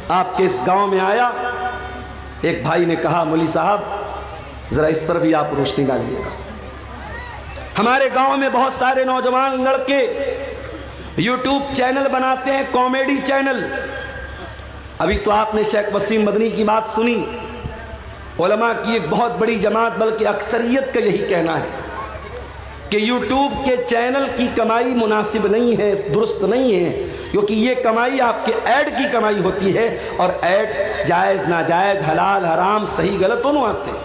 آپ کے اس گاؤں میں آیا، ایک بھائی نے کہا مولوی صاحب ذرا اس پر بھی آپ روشنی ڈالیے گا۔ ہمارے گاؤں میں بہت سارے نوجوان لڑکے یوٹیوب چینل بناتے ہیں، کامیڈی چینل۔ ابھی تو آپ نے شیخ وسیم مدنی کی بات سنی، علماء کی ایک بہت بڑی جماعت بلکہ اکثریت کا یہی کہنا ہے کہ یوٹیوب کے چینل کی کمائی مناسب نہیں ہے، درست نہیں ہے، کیونکہ یہ کمائی آپ کے ایڈ کی کمائی ہوتی ہے، اور ایڈ جائز ناجائز حلال حرام صحیح غلط دونوں آتے ہیں۔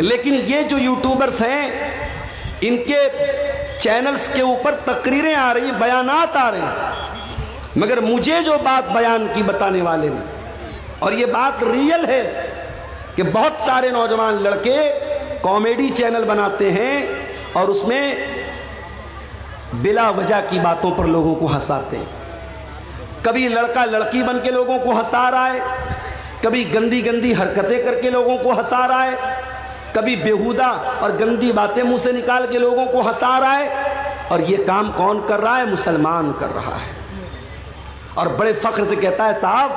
لیکن یہ جو یوٹیوبرز ہیں ان کے چینلز کے اوپر تقریریں آ رہی ہیں، بیانات آ رہے ہیں، مگر مجھے جو بات بیان کی بتانے والے نے، اور یہ بات ریئل ہے کہ بہت سارے نوجوان لڑکے کامیڈی چینل بناتے ہیں اور اس میں بلا وجہ کی باتوں پر لوگوں کو ہنساتے ہیں۔ کبھی لڑکا لڑکی بن کے لوگوں کو ہنسا رہا ہے، کبھی گندی گندی حرکتیں کر کے لوگوں کو ہنسا رہا ہے، کبھی بیہودہ اور گندی باتیں منہ سے نکال کے لوگوں کو ہنسا رہا ہے، اور یہ کام کون کر رہا ہے؟ مسلمان کر رہا ہے، اور بڑے فخر سے کہتا ہے صاحب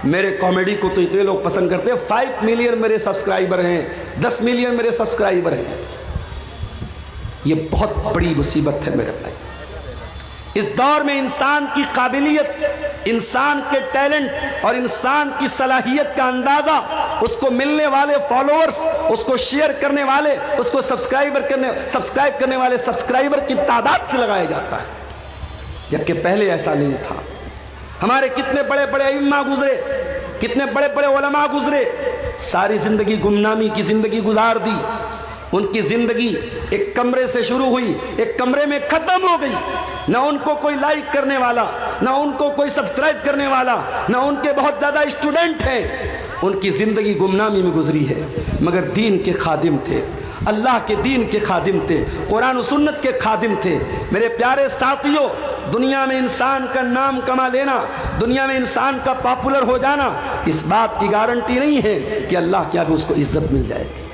میرے کامیڈی کو تو اتنے لوگ پسند کرتے ہیں، 5 ملین میرے سبسکرائبر ہیں، 10 ملین میرے سبسکرائبر ہیں۔ یہ بہت بڑی مصیبت ہے میرے بھائی۔ اس دور میں انسان کی قابلیت، انسان کے ٹیلنٹ اور انسان کی صلاحیت کا اندازہ اس کو ملنے والے فالوورز، اس کو شیئر کرنے والے، اس کو سبسکرائب کرنے والے سبسکرائبر کی تعداد سے لگایا جاتا ہے، جبکہ پہلے ایسا نہیں تھا۔ ہمارے کتنے بڑے بڑے ائمہ گزرے، کتنے بڑے بڑے علماء گزرے، ساری زندگی گمنامی کی زندگی گزار دی۔ ان کی زندگی ایک کمرے سے شروع ہوئی، ایک کمرے میں ختم ہو گئی۔ نہ ان کو کوئی لائک کرنے والا، نہ ان کو کوئی سبسکرائب کرنے والا، نہ ان کے بہت زیادہ اسٹوڈنٹ ہیں۔ ان کی زندگی گمنامی میں گزری ہے، مگر دین کے خادم تھے، اللہ کے دین کے خادم تھے، قرآن و سنت کے خادم تھے۔ میرے پیارے ساتھیوں، دنیا میں انسان کا نام کما لینا، دنیا میں انسان کا پاپولر ہو جانا، اس بات کی گارنٹی نہیں ہے کہ اللہ کے آگے اس کو عزت مل جائے گی۔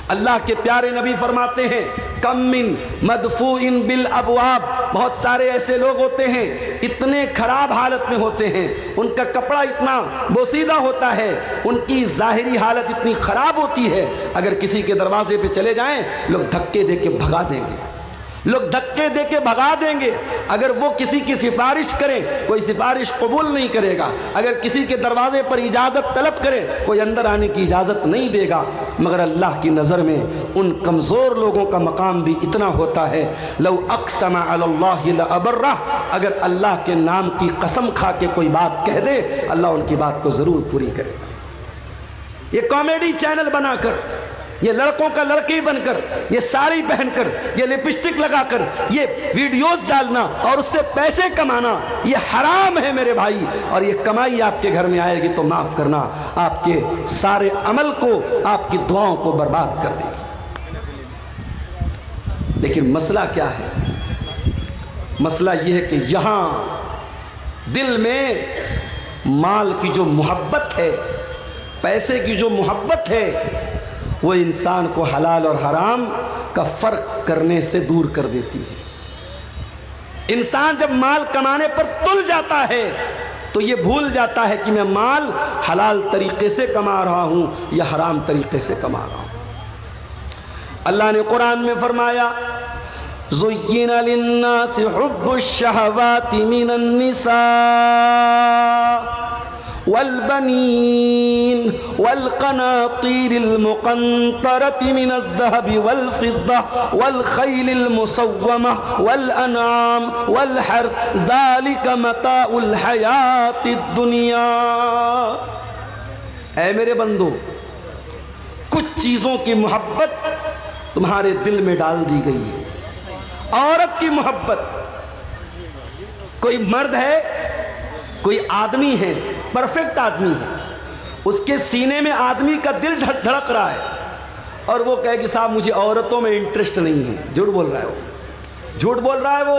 اللہ کے پیارے نبی فرماتے ہیں کم من مدفوع بالابواب، بہت سارے ایسے لوگ ہوتے ہیں اتنے خراب حالت میں ہوتے ہیں، ان کا کپڑا اتنا بوسیدہ ہوتا ہے، ان کی ظاہری حالت اتنی خراب ہوتی ہے، اگر کسی کے دروازے پہ چلے جائیں لوگ دھکے دے کے بھگا دیں گے، لوگ دھکے دے کے بھگا دیں گے۔ اگر وہ کسی کی سفارش کریں کوئی سفارش قبول نہیں کرے گا، اگر کسی کے دروازے پر اجازت طلب کرے کوئی اندر آنے کی اجازت نہیں دے گا، مگر اللہ کی نظر میں ان کمزور لوگوں کا مقام بھی اتنا ہوتا ہے لو اقسم علی اللہ لابرہ، اگر اللہ کے نام کی قسم کھا کے کوئی بات کہہ دے اللہ ان کی بات کو ضرور پوری کرے گا۔ یہ کامیڈی چینل بنا کر، یہ لڑکوں کا لڑکی بن کر، یہ ساڑی پہن کر، یہ لپسٹک لگا کر یہ ویڈیوز ڈالنا اور اس سے پیسے کمانا، یہ حرام ہے میرے بھائی، اور یہ کمائی آپ کے گھر میں آئے گی تو معاف کرنا آپ کے سارے عمل کو، آپ کی دعاؤں کو برباد کر دے گی۔ لیکن مسئلہ کیا ہے؟ مسئلہ یہ ہے کہ یہاں دل میں مال کی جو محبت ہے، پیسے کی جو محبت ہے، وہ انسان کو حلال اور حرام کا فرق کرنے سے دور کر دیتی ہے۔ انسان جب مال کمانے پر تل جاتا ہے تو یہ بھول جاتا ہے کہ میں مال حلال طریقے سے کما رہا ہوں یا حرام طریقے سے کما رہا ہوں۔ اللہ نے قرآن میں فرمایا زُيِّنَ لِلنَّاسِ حُبُّ الشَّهَوَاتِ مِنَ النِّسَاءِ والبنين والقناطير المقنطرة من الذهب والفضة والخيل المسومة والأنعام والحرث ذلك متاع الحياة الدنيا۔ اے میرے بندو، کچھ چیزوں کی محبت تمہارے دل میں ڈال دی گئی ہے۔ عورت کی محبت، کوئی مرد ہے، کوئی آدمی ہے، پرفیکٹ آدمی ہے، اس کے سینے میں آدمی کا دل دھڑک رہا ہے اور وہ کہے کہ صاحب مجھے عورتوں میں انٹرسٹ نہیں ہے، جھوٹ بول رہا ہے، وہ جھوٹ بول رہا ہے۔ وہ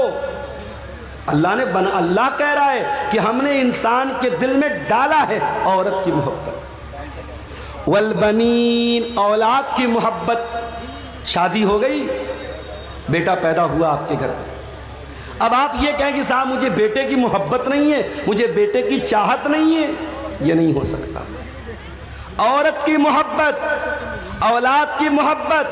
اللہ کہہ رہا ہے کہ ہم نے انسان کے دل میں ڈالا ہے عورت کی محبت۔ والبنین، اولاد کی محبت، شادی ہو گئی، بیٹا پیدا ہوا آپ کے گھر میں، اب آپ یہ کہیں کہ صاحب مجھے بیٹے کی محبت نہیں ہے، مجھے بیٹے کی چاہت نہیں ہے، یہ نہیں ہو سکتا۔ عورت کی محبت، اولاد کی محبت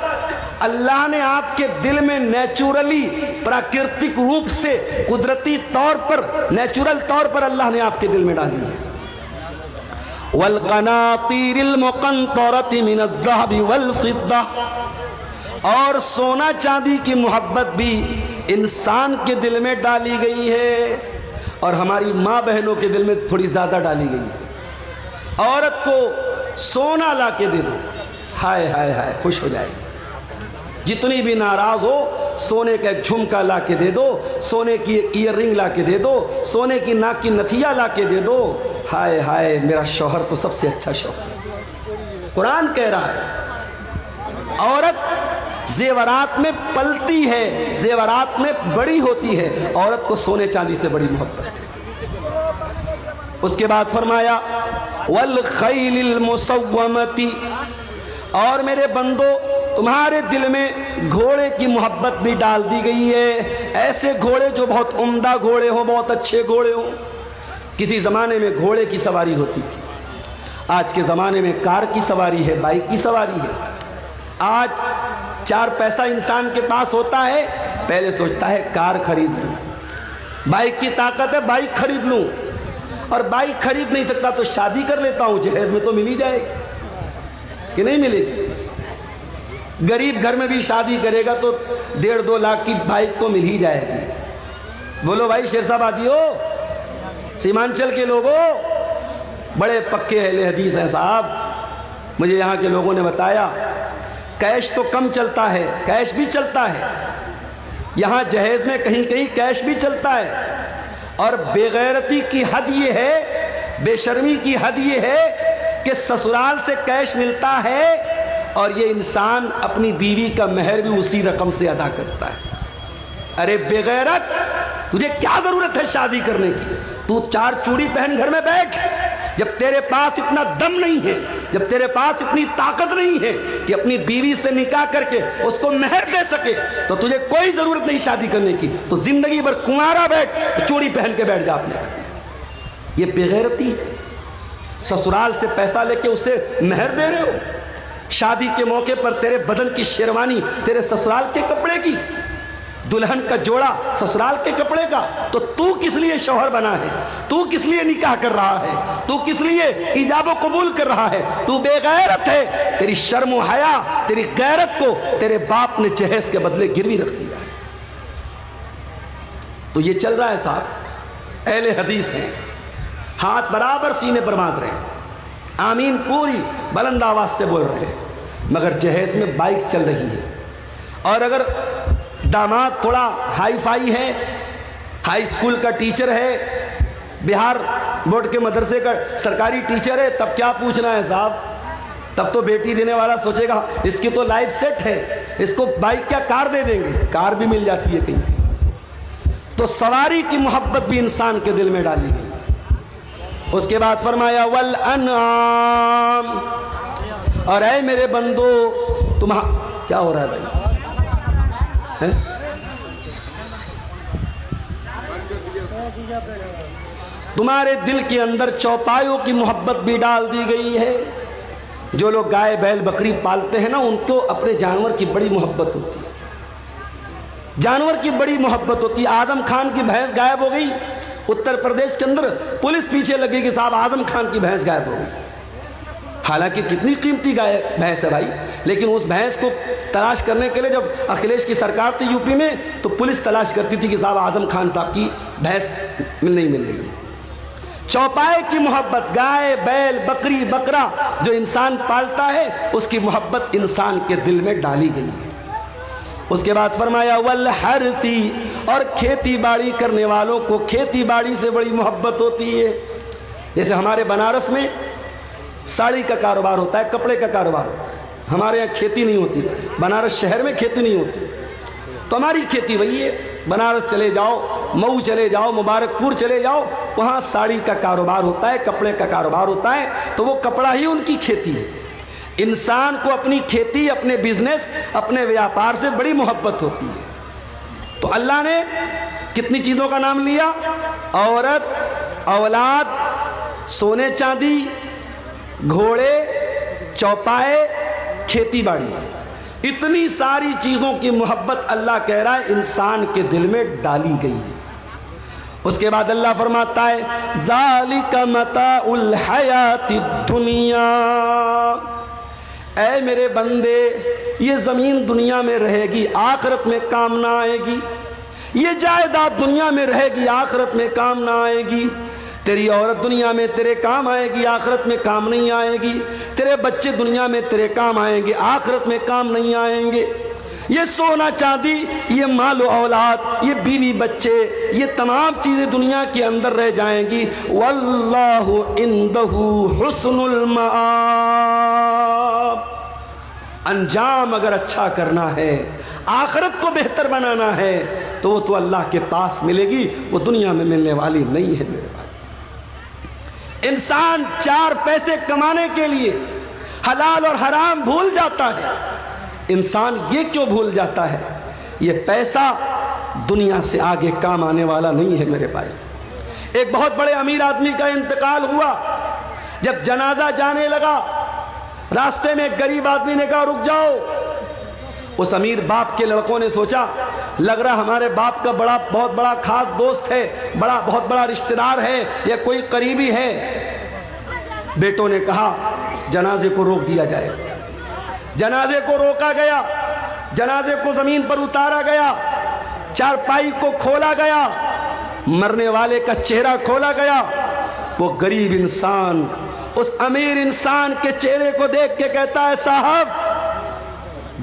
اللہ نے آپ کے دل میں نیچورلی، پراکرتک روپ سے، قدرتی طور پر، نیچورل طور پر اللہ نے آپ کے دل میں ڈالی ہے۔ وَالْقَنَاطِيرِ الْمُقَنطَرَةِ مِنَ الذَّهَبِ وَالْفِضَّةِ، اور سونا چاندی کی محبت بھی انسان کے دل میں ڈالی گئی ہے، اور ہماری ماں بہنوں کے دل میں تھوڑی زیادہ ڈالی گئی ہے۔ عورت کو سونا لا کے دے دو، ہائے ہائے ہائے خوش ہو جائے گی۔ جتنی بھی ناراض ہو، سونے کا ایک جھمکا لا کے دے دو، سونے کی ایک ایئر رنگ لا کے دے دو، سونے کی ناک کی نتھیا لا کے دے دو، ہائے ہائے میرا شوہر تو سب سے اچھا شوہر۔ قرآن کہہ رہا ہے عورت زیورات میں پلتی ہے، زیورات میں بڑی ہوتی ہے، عورت کو سونے چاندی سے بڑی محبت ہے۔ اس کے بعد فرمایا وَالْخَيْلِ الْمُسَوَّمَةِ، اور میرے بندو تمہارے دل میں گھوڑے کی محبت بھی ڈال دی گئی ہے، ایسے گھوڑے جو بہت عمدہ گھوڑے ہوں، بہت اچھے گھوڑے ہوں۔ کسی زمانے میں گھوڑے کی سواری ہوتی تھی، آج کے زمانے میں کار کی سواری ہے، بائک کی سواری ہے۔ آج 4 پیسہ انسان کے پاس ہوتا ہے، پہلے سوچتا ہے کار خرید لوں، بائک کی طاقت ہے بائک خرید لوں، اور بائک خرید نہیں سکتا تو شادی کر لیتا ہوں، جہیز میں تو مل ہی جائے گی کہ نہیں ملے گی۔ غریب گھر میں بھی شادی کرے گا تو 1.5-2 لاکھ کی بائک تو مل ہی جائے گی۔ بولو بھائی شیر صاحب آدھی ہو، سیمانچل کے لوگوں بڑے پکے اہل حدیث ہیں صاحب، مجھے یہاں کے لوگوں نے بتایا کیش تو کم چلتا ہے، کیش بھی چلتا ہے یہاں، جہیز میں کہیں کہیں کیش بھی چلتا ہے، اور بے غیرتی کی حد یہ ہے، بے شرمی کی حد یہ ہے کہ سسرال سے کیش ملتا ہے اور یہ انسان اپنی بیوی کا مہر بھی اسی رقم سے ادا کرتا ہے۔ ارے بے غیرت، تجھے کیا ضرورت ہے شادی کرنے کی؟ تو 4 چوڑی پہن گھر میں بیٹھ، جب تیرے پاس اتنا دم نہیں ہے، جب تیرے پاس اتنی طاقت نہیں ہے کہ اپنی بیوی سے نکاح کر کے اس کو مہر دے سکے، تو تجھے کوئی ضرورت نہیں شادی کرنے کی، تو زندگی بھر کنوارا بیٹھ، چوڑی پہن کے بیٹھ جا اپنے گھر۔ یہ بے غیرتی ہے، سسرال سے پیسہ لے کے اسے مہر دے رہے ہو، شادی کے موقع پر تیرے بدن کی شیروانی تیرے سسرال کے کپڑے کی، دلہن کا جوڑا سسرال کے کپڑے کا، تو کس لیے شوہر بنا ہے؟ تو کس لیے نکاح کر رہا ہے؟ تو کس لیے ایجاب و قبول کر رہا ہے؟ تو بے غیرت ہے، تیری شرم و حیا، تیری غیرت کو تیرے باپ نے جہیز کے بدلے گروی رکھ دیا ہے۔ تو یہ چل رہا ہے صاحب، اہل حدیث ہیں، ہاتھ برابر سینے پر باندھ رہے ہیں، آمین پوری بلند آواز سے بول رہے ہیں، مگر جہیز میں بائک چل رہی ہے، اور اگر داماد تھوڑا ہائی فائی ہے، ہائی اسکول کا ٹیچر ہے، بہار بورڈ کے مدرسے کا سرکاری ٹیچر ہے، تب کیا پوچھنا ہے صاحب؟ تب تو بیٹی دینے والا سوچے گا اس کی تو لائف سیٹ ہے، اس کو بائک کیا کار دے دیں گے، کار بھی مل جاتی ہے کہیں۔ تو سواری کی محبت بھی انسان کے دل میں ڈالی گئی۔ اس کے بعد فرمایا والانعام، اور اے میرے بندو کیا ہو رہا ہے بھائی؟ تمہارے دل کے اندر چوپایوں کی محبت بھی ڈال دی گئی ہے۔ جو لوگ گائے بیل بکری پالتے ہیں نا، ان کو اپنے جانور کی بڑی محبت ہوتی ہے، جانور کی بڑی محبت ہوتی ہے۔ اعظم خان کی بھینس غائب ہو گئی اتر پردیش کے اندر، پولیس پیچھے لگی کہ صاحب اعظم خان کی بھینس غائب ہو گئی، حالانکہ کتنی قیمتی بھینس ہے بھائی، لیکن اس بھینس کو تلاش کرنے کے لیے جب اکھلیش کی سرکار تھی یو پی میں، تو پولیس تلاش کرتی تھی کہ صاحب اعظم خان صاحب کی بھینس نہیں مل رہی ہے۔ چوپائے کی محبت، گائے بیل بکری بکرا جو انسان پالتا ہے، اس کی محبت انسان کے دل میں ڈالی گئی ہے۔ اس کے بعد فرمایا والحرثی، اور کھیتی باڑی کرنے والوں کو کھیتی باڑی سے بڑی محبت ہوتی ہے۔ جیسے ہمارے بنارس میں ساڑی کا کاروبار ہوتا ہے، کپڑے کا کاروبار ہوتا ہے، ہمارے یہاں کھیتی نہیں ہوتی، بنارس شہر میں کھیتی نہیں ہوتی، تو ہماری کھیتی وہی ہے۔ بنارس چلے جاؤ، مئو چلے جاؤ، مبارک پور چلے جاؤ، وہاں ساڑی کا کاروبار ہوتا ہے، کپڑے کا کاروبار ہوتا ہے، تو وہ کپڑا ہی ان کی کھیتی ہے۔ انسان کو اپنی کھیتی، اپنے بزنس، اپنے ویاپار سے بڑی محبت ہوتی ہے۔ تو اللہ نے کتنی چیزوں کا نام لیا؟ عورت، اولاد، سونے چاندی، گھوڑے، چوپائے، کھیتی باڑی، اتنی ساری چیزوں کی محبت اللہ کہہ رہا ہے انسان کے دل میں ڈالی گئی ہے۔ اس کے بعد اللہ فرماتا ہے ذالک متاع الحیات الدنیا، اے میرے بندے یہ زمین دنیا میں رہے گی، آخرت میں کام نہ آئے گی، یہ جائیداد دنیا میں رہے گی، آخرت میں کام نہ آئے گی، تیری عورت دنیا میں تیرے کام آئے گی، آخرت میں کام نہیں آئے گی، تیرے بچے دنیا میں تیرے کام آئیں گے، آخرت میں کام نہیں آئیں گے، یہ سونا چاندی، یہ مال و اولاد، یہ بیوی بچے، یہ تمام چیزیں دنیا کے اندر رہ جائیں گی۔ واللہ عندہ حسن المآب، انجام اگر اچھا کرنا ہے، آخرت کو بہتر بنانا ہے تو وہ تو اللہ کے پاس ملے گی، وہ دنیا میں ملنے والی نہیں ہے میرے بھائی۔ انسان چار پیسے کمانے کے لیے حلال اور حرام بھول جاتا ہے۔ انسان یہ کیوں بھول جاتا ہے؟ یہ پیسہ دنیا سے آگے کام آنے والا نہیں ہے میرے بھائی۔ ایک بہت بڑے امیر آدمی کا انتقال ہوا، جب جنازہ جانے لگا راستے میں ایک غریب آدمی نے کہا رک جاؤ۔ اس امیر باپ کے لڑکوں نے سوچا لگ رہا ہمارے باپ کا بہت بڑا خاص دوست ہے، بہت بڑا رشتہ دار ہے یا کوئی قریبی ہے۔ بیٹوں نے کہا جنازے کو روک دیا جائے۔ جنازے کو روکا گیا، جنازے کو زمین پر اتارا گیا، چارپائی کو کھولا گیا، مرنے والے کا چہرہ کھولا گیا۔ وہ غریب انسان اس امیر انسان کے چہرے کو دیکھ کے کہتا ہے صاحب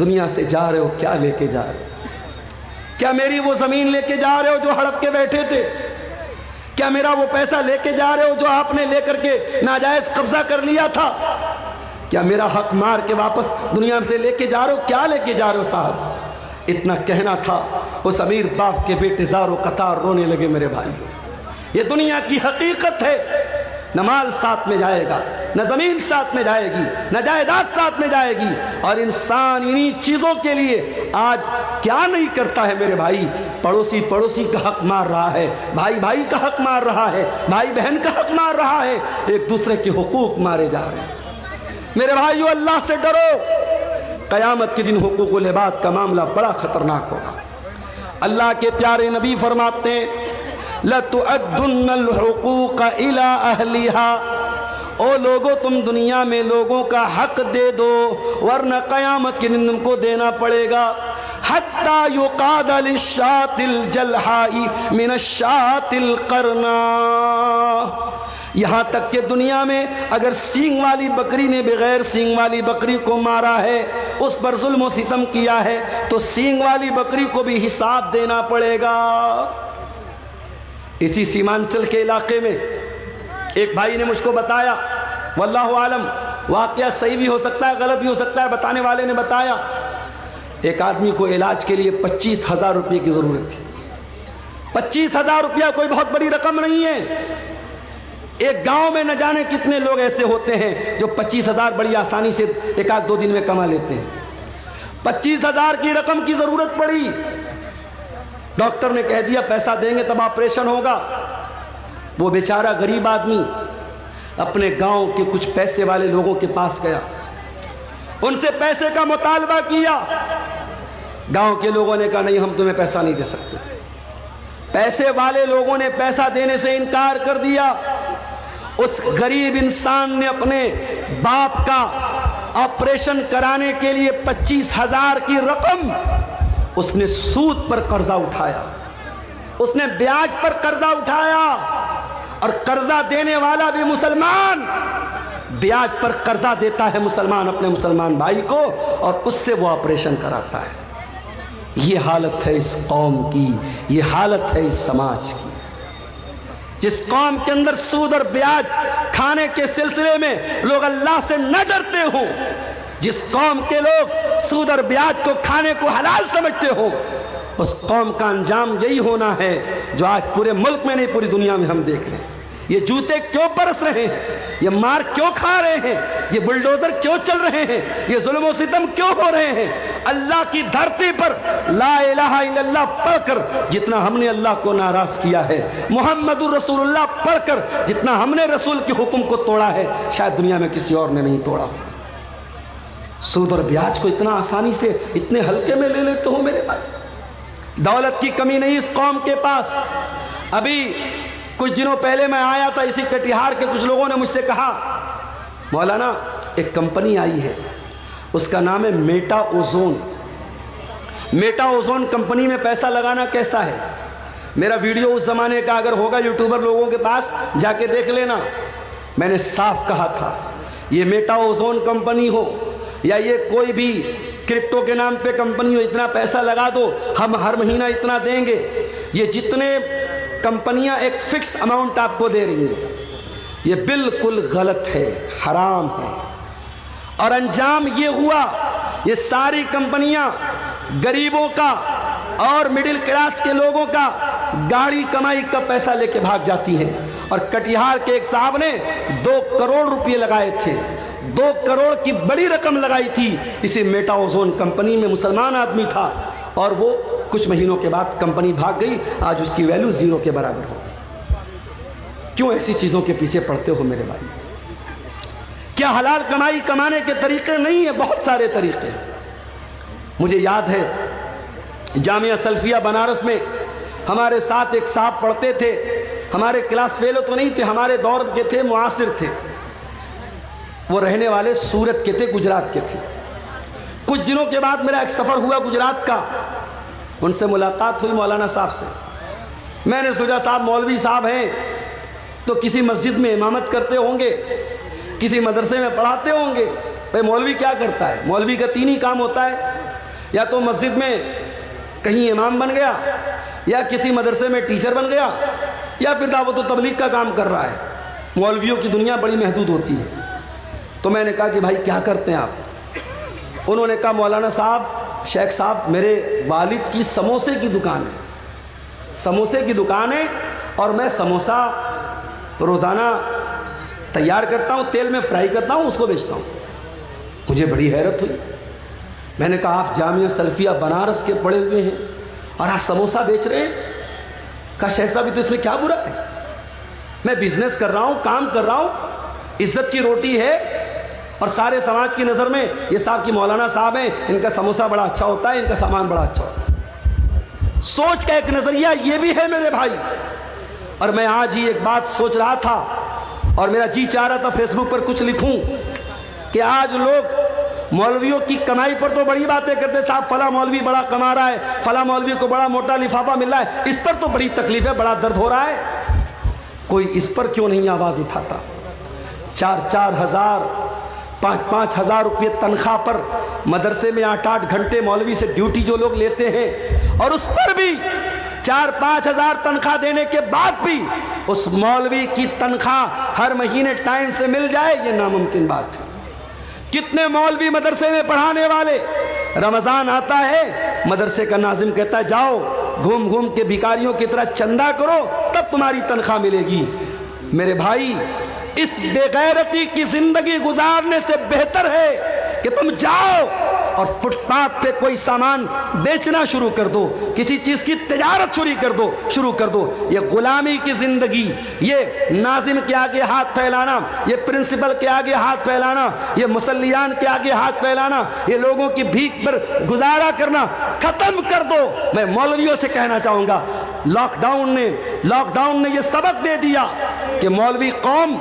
دنیا سے جا رہے ہو، کیا لے کے جا رہے ہو؟ کیا میری وہ زمین لے کے جا رہے ہو جو ہڑپ کے بیٹھے تھے؟ کیا میرا وہ پیسہ لے کے جا رہے ہو جو آپ نے لے کر کے ناجائز قبضہ کر لیا تھا؟ کیا میرا حق مار کے واپس دنیا سے لے کے جا رہے ہو؟ کیا لے کے جا رہے ہو صاحب؟ اتنا کہنا تھا، اس امیر باپ کے بیٹے زارو قطار رونے لگے میرے بھائیو۔ یہ دنیا کی حقیقت ہے، نہ مال ساتھ میں جائے گا، نہ زمین ساتھ میں جائے گی، نہ جائیداد ساتھ میں جائے گی، اور انسان انہی چیزوں کے لیے آج کیا نہیں کرتا ہے میرے بھائی؟ پڑوسی پڑوسی کا حق مار رہا ہے، بھائی بھائی کا حق مار رہا ہے، بھائی بہن کا حق مار رہا ہے، ایک دوسرے کے حقوق مارے جا رہے ہیں۔ میرے بھائیو اللہ سے ڈرو، قیامت کے دن حقوق العباد کا معاملہ بڑا خطرناک ہوگا۔ اللہ کے پیارے نبی فرماتے ہیں لَتُؤَدُّنَّ الْحُقُوقَ إِلَىٰ أَهْلِهَا، او لوگوں تم دنیا میں لوگوں کا حق دے دو ورنہ قیامت کے دن تم کو دینا پڑے گا۔ حَتَّى يُقَادَ لِلشَّاةِ الْجَلْحَاءِ مِنَ الشَّاةِ الْقَرْنَاءِ، یہاں تک کہ دنیا میں اگر سینگ والی بکری نے بغیر سینگ والی بکری کو مارا ہے، اس پر ظلم و ستم کیا ہے، تو سینگ والی بکری کو بھی حساب دینا پڑے گا۔ اسی سیمانچل کے علاقے میں ایک بھائی نے مجھ کو بتایا، واللہ عالم واقعہ صحیح بھی ہو سکتا ہے غلط بھی ہو سکتا ہے، بتانے والے نے بتایا ایک آدمی کو علاج کے لیے 25,000 روپے کی ضرورت تھی۔ 25,000 روپیہ کوئی بہت بڑی رقم نہیں ہے۔ ایک گاؤں میں نہ جانے کتنے لوگ ایسے ہوتے ہیں جو 25,000 بڑی آسانی سے ایک آدھ دو دن میں کما لیتے ہیں۔ 25,000 کی رقم کی ضرورت پڑی، ڈاکٹر نے کہہ دیا پیسہ دیں گے تب آپریشن ہوگا۔ وہ بیچارہ غریب آدمی اپنے گاؤں کے کچھ پیسے والے لوگوں کے پاس گیا، ان سے پیسے کا مطالبہ کیا۔ گاؤں کے لوگوں نے کہا نہیں ہم تمہیں پیسہ نہیں دے سکتے۔ پیسے والے لوگوں نے پیسہ دینے سے انکار کر دیا۔ اس غریب انسان نے اپنے باپ کا آپریشن کرانے کے لیے 25,000 کی رقم اس نے سود پر قرضہ اٹھایا، اس نے بیاج پر قرضہ اٹھایا، اور قرضہ دینے والا بھی مسلمان، بیاج پر قرضہ دیتا ہے مسلمان اپنے مسلمان بھائی کو، اور اس سے وہ آپریشن کراتا ہے۔ یہ حالت ہے اس قوم کی، یہ حالت ہے اس سماج کی۔ جس قوم کے اندر سود اور بیاج کھانے کے سلسلے میں لوگ اللہ سے نہ ڈرتے ہوں، جس قوم کے لوگ سود اور بیاج کو کھانے کو حلال سمجھتے ہوں، اس قوم کا انجام یہی ہونا ہے جو آج پورے ملک میں نہیں پوری دنیا میں ہم دیکھ رہے ہیں۔ یہ جوتے کیوں برس رہے ہیں؟ یہ مار کیوں کھا رہے ہیں؟ یہ بلڈوزر کیوں چل رہے ہیں؟ یہ ظلم و ستم کیوں ہو رہے ہیں؟ اللہ کی دھرتی پر لا الہ الا اللہ پڑھ کر جتنا ہم نے اللہ کو ناراض کیا ہے، محمد الرسول اللہ پڑھ کر جتنا ہم نے رسول کے حکم کو توڑا ہے، شاید دنیا میں کسی اور نے نہیں توڑا۔ سود اور بیاج کو اتنا آسانی سے اتنے ہلکے میں لے لیتے ہو میرے بھائی۔ دولت کی کمی نہیں اس قوم کے پاس۔ ابھی کچھ دنوں پہلے میں آیا تھا اسی کٹیہار کے، کچھ لوگوں نے مجھ سے کہا مولانا ایک کمپنی آئی ہے، اس کا نام ہے meta ozone. Meta ozone company میں پیسہ لگانا کیسا ہے؟ میرا ویڈیو اس زمانے کا اگر ہوگا یوٹیوبر لوگوں کے پاس جا کے دیکھ لینا۔ میں نے صاف کہا تھا یہ میٹا اوزون کمپنی ہو یا یہ کوئی بھی کرپٹو کے نام پہ کمپنی ہو، اتنا پیسہ لگا دو ہم ہر مہینہ اتنا دیں گے۔ یہ جتنے کمپنیاں ایک فکس اماؤنٹ آپ کو دے رہی ہیں، یہ بالکل غلط ہے، حرام ہے۔ اور انجام یہ ہوا یہ ساری کمپنیاں غریبوں کا اور مڈل کلاس کے لوگوں کا گاڑی کمائی کا پیسہ لے کے بھاگ جاتی ہیں۔ اور کٹیہار کے ایک صاحب نے 2 کروڑ روپے لگائے تھے، 2 کروڑ کی بڑی رقم لگائی تھی اسی میٹا اوزون کمپنی میں، مسلمان آدمی تھا، اور وہ کچھ مہینوں کے بعد کمپنی بھاگ گئی، آج اس کی ویلیو 0 کے برابر ہو گئی۔ کیوں ایسی چیزوں کے پیچھے پڑتے ہو میرے بھائی؟ کیا حلال کمائی کمانے کے طریقے نہیں ہیں؟ بہت سارے طریقے۔ مجھے یاد ہے جامعہ سلفیہ بنارس میں ہمارے ساتھ ایک صاحب پڑھتے تھے، ہمارے کلاس فیلو تو نہیں تھے، ہمارے دور کے تھے، معاصر تھے۔ وہ رہنے والے سورت کے تھے، گجرات کے تھے۔ کچھ دنوں کے بعد میرا ایک سفر ہوا گجرات کا، ان سے ملاقات ہوئی مولانا صاحب سے۔ میں نے سوچا صاحب مولوی صاحب ہیں تو کسی مسجد میں امامت کرتے ہوں گے، کسی مدرسے میں پڑھاتے ہوں گے۔ بھائی مولوی کیا کرتا ہے؟ مولوی کا 3 ہی کام ہوتا ہے، یا تو مسجد میں کہیں امام بن گیا، یا کسی مدرسے میں ٹیچر بن گیا، یا پھر دعوت و تبلیغ کا کام کر رہا ہے۔ مولویوں کی دنیا بڑی محدود ہوتی ہے۔ تو میں نے کہا کہ بھائی کیا کرتے ہیں آپ؟ انہوں نے کہا مولانا صاحب، شیخ صاحب، میرے والد کی سموسے کی دکان ہے، سموسے کی دکان ہے، اور میں سموسہ روزانہ تیار کرتا ہوں، تیل میں فرائی کرتا ہوں، اس کو بیچتا ہوں۔ مجھے بڑی حیرت ہوئی۔ میں نے کہا آپ جامعہ سلفیہ بنارس کے پڑھے ہوئے ہیں اور آپ سموسہ بیچ رہے ہیں؟ کہا شیخ صاحب تو اس میں کیا برا ہے؟ میں بزنس کر رہا ہوں، کام کر رہا ہوں، عزت کی روٹی ہے، اور سارے سماج کی نظر میں یہ صاحب کی مولانا صاحب ہیں، ان کا سموسہ بڑا اچھا ہوتا ہے، ان کا سامان بڑا اچھا ہوتا ہے۔ سوچ کا ایک نظریہ یہ بھی ہے میرے بھائی۔ اور میں آج ہی ایک بات سوچ رہا تھا اور میرا جی چاہ رہا تھا فیس بک پر کچھ لکھوں کہ آج لوگ مولویوں کی کمائی پر تو بڑی باتیں کرتے، صاحب فلاں مولوی بڑا کما رہا ہے، فلاں مولوی کو بڑا موٹا لفافہ مل رہا ہے، اس پر تو بڑی تکلیف ہے، بڑا درد ہو رہا ہے۔ کوئی اس پر کیوں نہیں آواز اٹھاتا؟ 4-4 ہزار 5-5 ہزار روپے تنخواہ پر مدرسے میں 8-8 گھنٹے مولوی سے ڈیوٹی جو لوگ لیتے ہیں، اور اس پر بھی 4-5 ہزار تنخواہ دینے کے بعد بھی اس مولوی کی تنخواہ ہر مہینے ٹائم سے مل جائے، یہ ناممکن بات ہے۔ کتنے مولوی مدرسے میں پڑھانے والے، رمضان آتا ہے مدرسے کا ناظم کہتا ہے جاؤ گھوم گھوم کے بھکاریوں کی طرح چندہ کرو تب تمہاری تنخواہ ملے گی۔ میرے بھائی اس بے غیرتی کی زندگی گزارنے سے بہتر ہے کہ تم جاؤ اور فٹ پاتھ پہ کوئی سامان بیچنا شروع کر دو، کسی چیز کی تجارت شروع کر دو۔ یہ غلامی کی زندگی، یہ ناظم کے آگے ہاتھ پھیلانا، یہ پرنسپل کے آگے ہاتھ پھیلانا، یہ مسلیان کے آگے ہاتھ پھیلانا، یہ لوگوں کی بھیک پر گزارا کرنا ختم کر دو۔ میں مولویوں سے کہنا چاہوں گا لاک ڈاؤن نے یہ سبق دے دیا کہ مولوی قوم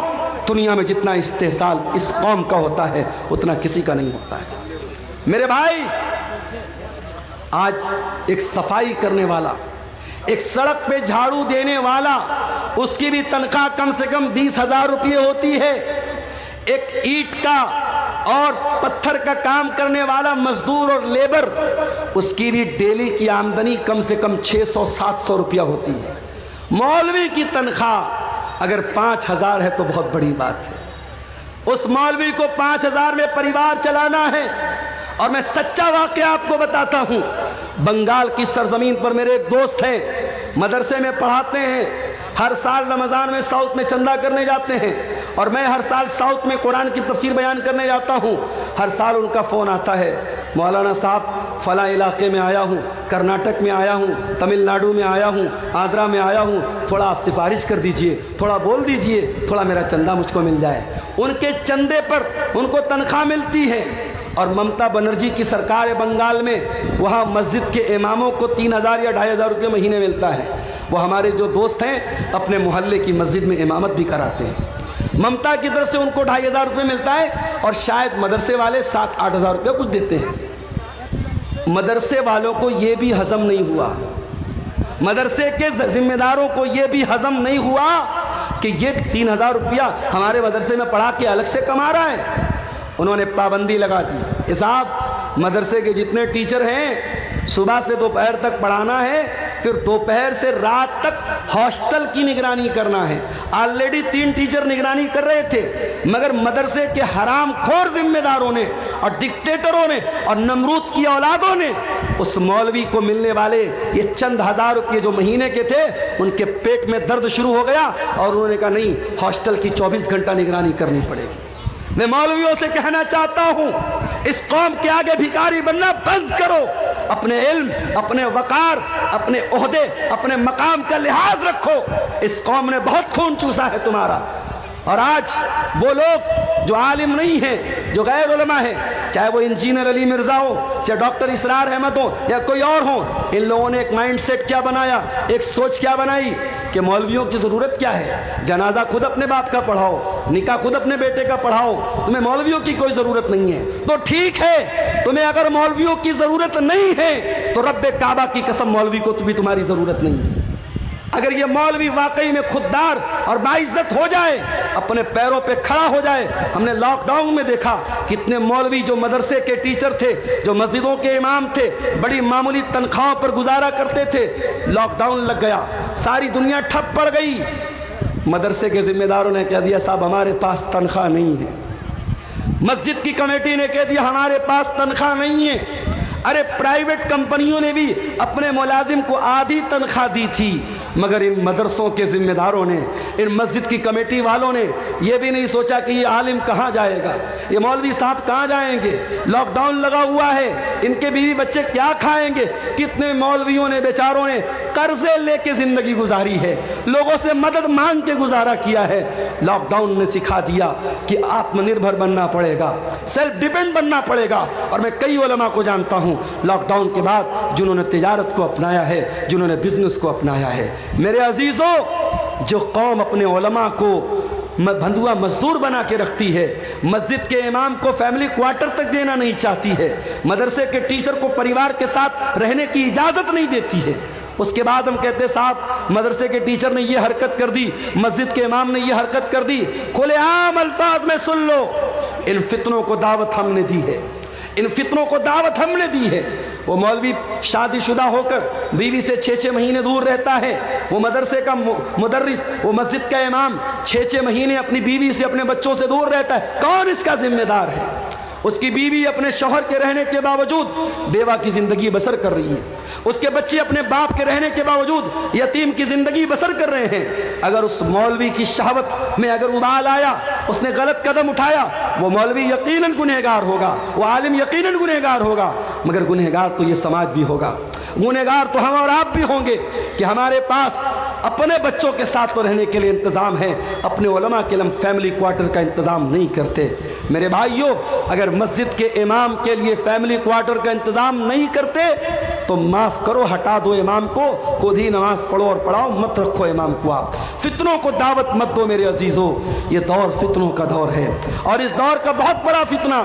دنیا میں جتنا استحصال اس قوم کا ہوتا ہے اتنا کسی کا نہیں ہوتا ہے۔ میرے بھائی آج ایک صفائی کرنے والا، ایک سڑک پہ جھاڑو دینے والا، اس کی بھی تنخواہ کم سے کم 20,000 روپے ہوتی ہے۔ ایک اینٹ کا اور پتھر کا کام کرنے والا مزدور اور لیبر، اس کی بھی ڈیلی کی آمدنی کم سے کم 600-700 روپیہ ہوتی ہے۔ مولوی کی تنخواہ اگر 5,000 ہے تو بہت بڑی بات ہے۔ اس مولوی کو 5,000 میں پریوار چلانا ہے۔ اور میں سچا واقعہ آپ کو بتاتا ہوں، بنگال کی سرزمین پر میرے ایک دوست ہیں، مدرسے میں پڑھاتے ہیں، ہر سال رمضان میں ساؤتھ میں چندہ کرنے جاتے ہیں، اور میں ہر سال ساؤتھ میں قرآن کی تفسیر بیان کرنے جاتا ہوں۔ ہر سال ان کا فون آتا ہے، مولانا صاحب فلاں علاقے میں آیا ہوں، کرناٹک میں آیا ہوں، تمل ناڈو میں آیا ہوں، آندھرا میں آیا ہوں، تھوڑا آپ سفارش کر دیجئے، تھوڑا بول دیجئے، تھوڑا میرا چندہ مجھ کو مل جائے۔ ان کے چندے پر ان کو تنخواہ ملتی ہے۔ اور ممتا بنرجی کی سرکار بنگال میں وہاں مسجد کے اماموں کو 3,000 یا 2,500 روپے مہینے ملتا ہے۔ وہ ہمارے جو دوست ہیں اپنے محلے کی مسجد میں امامت بھی کراتے ہیں۔ ممتا کی طرف سے ان کو 2,500 روپے ملتا ہے، اور شاید مدرسے والے 7-8 ہزار روپے کچھ دیتے ہیں۔ مدرسے والوں کو یہ بھی ہضم نہیں ہوا، مدرسے کے ذمہ داروں کو یہ بھی ہضم نہیں ہوا کہ یہ 3,000 روپیہ ہمارے مدرسے میں پڑھا کے الگ سے کما رہا ہے۔ انہوں نے پابندی لگا دی، صاحب مدرسے کے جتنے ٹیچر ہیں صبح سے دوپہر تک پڑھانا ہے، پھر دوپہر سے رات تک ہاسٹل کی نگرانی کرنا ہے۔ آلریڈی 3 ٹیچر نگرانی کر رہے تھے، مگر مدرسے کے حرام خور ذمہ داروں نے اور ڈکٹیٹروں نے اور نمرود کی اولادوں نے اس مولوی کو ملنے والے یہ چند ہزار روپے جو مہینے کے تھے، ان کے پیٹ میں درد شروع ہو گیا، اور انہوں نے کہا نہیں، ہاسٹل کی 24 گھنٹہ نگرانی کرنی پڑے گی۔ میں مولویوں سے کہنا چاہتا ہوں، اس قوم کے آگے بھکاری بننا بند کرو، اپنے علم، اپنے وقار، اپنے عہدے، اپنے مقام کا لحاظ رکھو۔ اس قوم نے بہت خون چوسا ہے تمہارا، اور آج وہ لوگ جو عالم نہیں ہیں، جو غیر علماء ہیں، چاہے وہ انجینئر علی مرزا ہو، چاہے ڈاکٹر اسرار احمد ہو، یا کوئی اور ہو، ان لوگوں نے ایک مائنڈ سیٹ کیا بنایا، ایک سوچ کیا بنائی کہ مولویوں کی ضرورت کیا ہے؟ جنازہ خود اپنے باپ کا پڑھاؤ، نکاح خود اپنے بیٹے کا پڑھاؤ، تمہیں مولویوں کی کوئی ضرورت نہیں ہے۔ تو ٹھیک ہے، تمہیں اگر مولویوں کی ضرورت نہیں ہے تو رب کعبہ کی قسم مولوی کو بھی تمہاری ضرورت نہیں ہے۔ اگر یہ مولوی واقعی میں خوددار اور باعزت ہو جائے، اپنے پیروں پہ کھڑا ہو جائے۔ ہم نے لاک ڈاؤن میں دیکھا کتنے مولوی جو مدرسے کے ٹیچر تھے، جو مسجدوں کے امام تھے، بڑی معمولی تنخواہوں پر گزارا کرتے تھے، لاک ڈاؤن لگ گیا، ساری دنیا ٹھپ پڑ گئی۔ مدرسے کے ذمہ داروں نے کہہ دیا صاحب ہمارے پاس تنخواہ نہیں ہے، مسجد کی کمیٹی نے کہہ دیا ہمارے پاس تنخواہ نہیں ہے۔ ارے پرائیویٹ کمپنیوں نے بھی اپنے ملازم کو آدھی تنخواہ دی تھی، مگر ان مدرسوں کے ذمہ داروں نے، ان مسجد کی کمیٹی والوں نے یہ بھی نہیں سوچا کہ یہ عالم کہاں جائے گا، یہ مولوی صاحب کہاں جائیں گے، لاک ڈاؤن لگا ہوا ہے، ان کے بیوی بچے کیا کھائیں گے۔ کتنے مولویوں نے بیچاروں نے قرضے لے کے زندگی گزاری ہے، لوگوں سے مدد مانگ کے گزارا کیا ہے۔ لاک ڈاؤن نے سکھا دیا کہ آتم نربھر بننا پڑے گا، سیلف ڈیپینڈ بننا پڑے گا۔ اور میں کئی علماء کو جانتا ہوں لاک ڈاؤن کے بعد جنہوں نے تجارت کو اپنایا ہے، جنہوں نے بزنس کو اپنایا ہے۔ میرے عزیزوں، جو قوم اپنے علماء کو بندھوا مزدور بنا کے رکھتی ہے، مسجد کے امام کو فیملی کوارٹر تک دینا نہیں چاہتی ہے، مدرسے کے ٹیچر کو پریوار کے ساتھ رہنے کی اجازت نہیں دیتی ہے، اس کے بعد ہم کہتے صاحب مدرسے کے ٹیچر نے یہ حرکت کر دی، مسجد کے امام نے یہ حرکت کر دی۔ کھلے عام الفاظ میں سن لو، ان فتنوں کو دعوت ہم نے دی ہے، ان فتنوں کو دعوت ہم نے دی ہے۔ وہ مولوی شادی شدہ ہو کر بیوی سے 6 مہینے دور رہتا ہے، وہ مدرسے کا مدرس، وہ مسجد کا امام 6 مہینے اپنی بیوی سے، اپنے بچوں سے دور رہتا ہے۔ کون اس کا ذمہ دار ہے؟ اس کی بیوی اپنے شوہر کے رہنے کے باوجود بیوہ کی زندگی بسر کر رہی ہے، اس کے بچے اپنے باپ کے رہنے کے باوجود یتیم کی زندگی بسر کر رہے ہیں۔ اگر اس مولوی کی شہوت میں اگر ابال آیا، اس نے غلط قدم اٹھایا، وہ مولوی یقیناً گنہگار ہوگا، وہ عالم یقیناً گنہگار ہوگا، مگر گنہگار تو یہ سماج بھی ہوگا، گنہگار تو ہم اور آپ بھی ہوں گے کہ ہمارے پاس اپنے بچوں کے ساتھ تو رہنے کے لیے انتظام ہے، اپنے علماء کے لیے فیملی کوارٹر کا انتظام نہیں کرتے۔ میرے بھائیوں، اگر مسجد کے امام کے لیے فیملی کوارٹر کا انتظام نہیں کرتے تو معاف کرو، ہٹا دو امام کو، خود ہی نماز پڑھو اور پڑھاؤ، مت رکھو امام کو آپ۔ فتنوں کو دعوت مت دو میرے عزیزوں، یہ دور فتنوں کا دور ہے، اور اس دور کا بہت بڑا فتنہ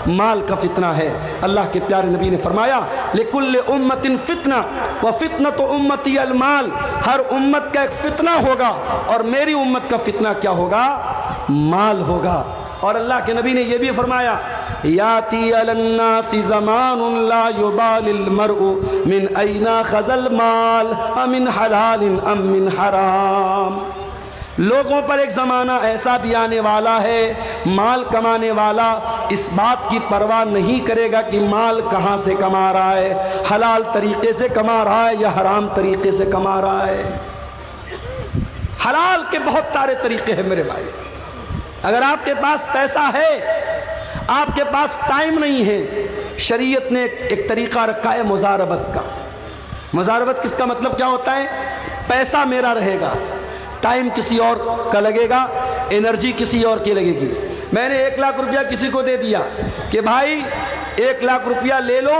مال کا فتنہ ہے۔ اللہ کے پیارے نبی نے فرمایا لِكُلِّ أُمَّةٍ فِتْنَةٌ وَفِتْنَةُ أُمَّتِي الْمَالِ، ہر امت کا ایک فتنہ ہوگا، اور میری امت کا فتنہ کیا ہوگا؟ مال ہوگا۔ اور اللہ کے نبی نے یہ بھی فرمایا یاتی علی الناس زمان لا یبال المرء من این اخذ المال امن حلال ام من حرام، لوگوں پر ایک زمانہ ایسا بھی آنے والا ہے، مال کمانے والا اس بات کی پرواہ نہیں کرے گا کہ مال کہاں سے کما رہا ہے، حلال طریقے سے کما رہا ہے یا حرام طریقے سے کما رہا ہے۔ حلال کے بہت سارے طریقے ہیں میرے بھائی. اگر آپ کے پاس پیسہ ہے، آپ کے پاس ٹائم نہیں ہے، شریعت نے ایک طریقہ رکھا ہے مزاربت کا. مزاربت کس کا مطلب کیا ہوتا ہے؟ پیسہ میرا رہے گا، ٹائم کسی اور کا لگے گا، انرجی کسی اور کی لگے گی. میں نے 1 لاکھ روپیہ کسی کو دے دیا کہ بھائی 1 لاکھ روپیہ لے لو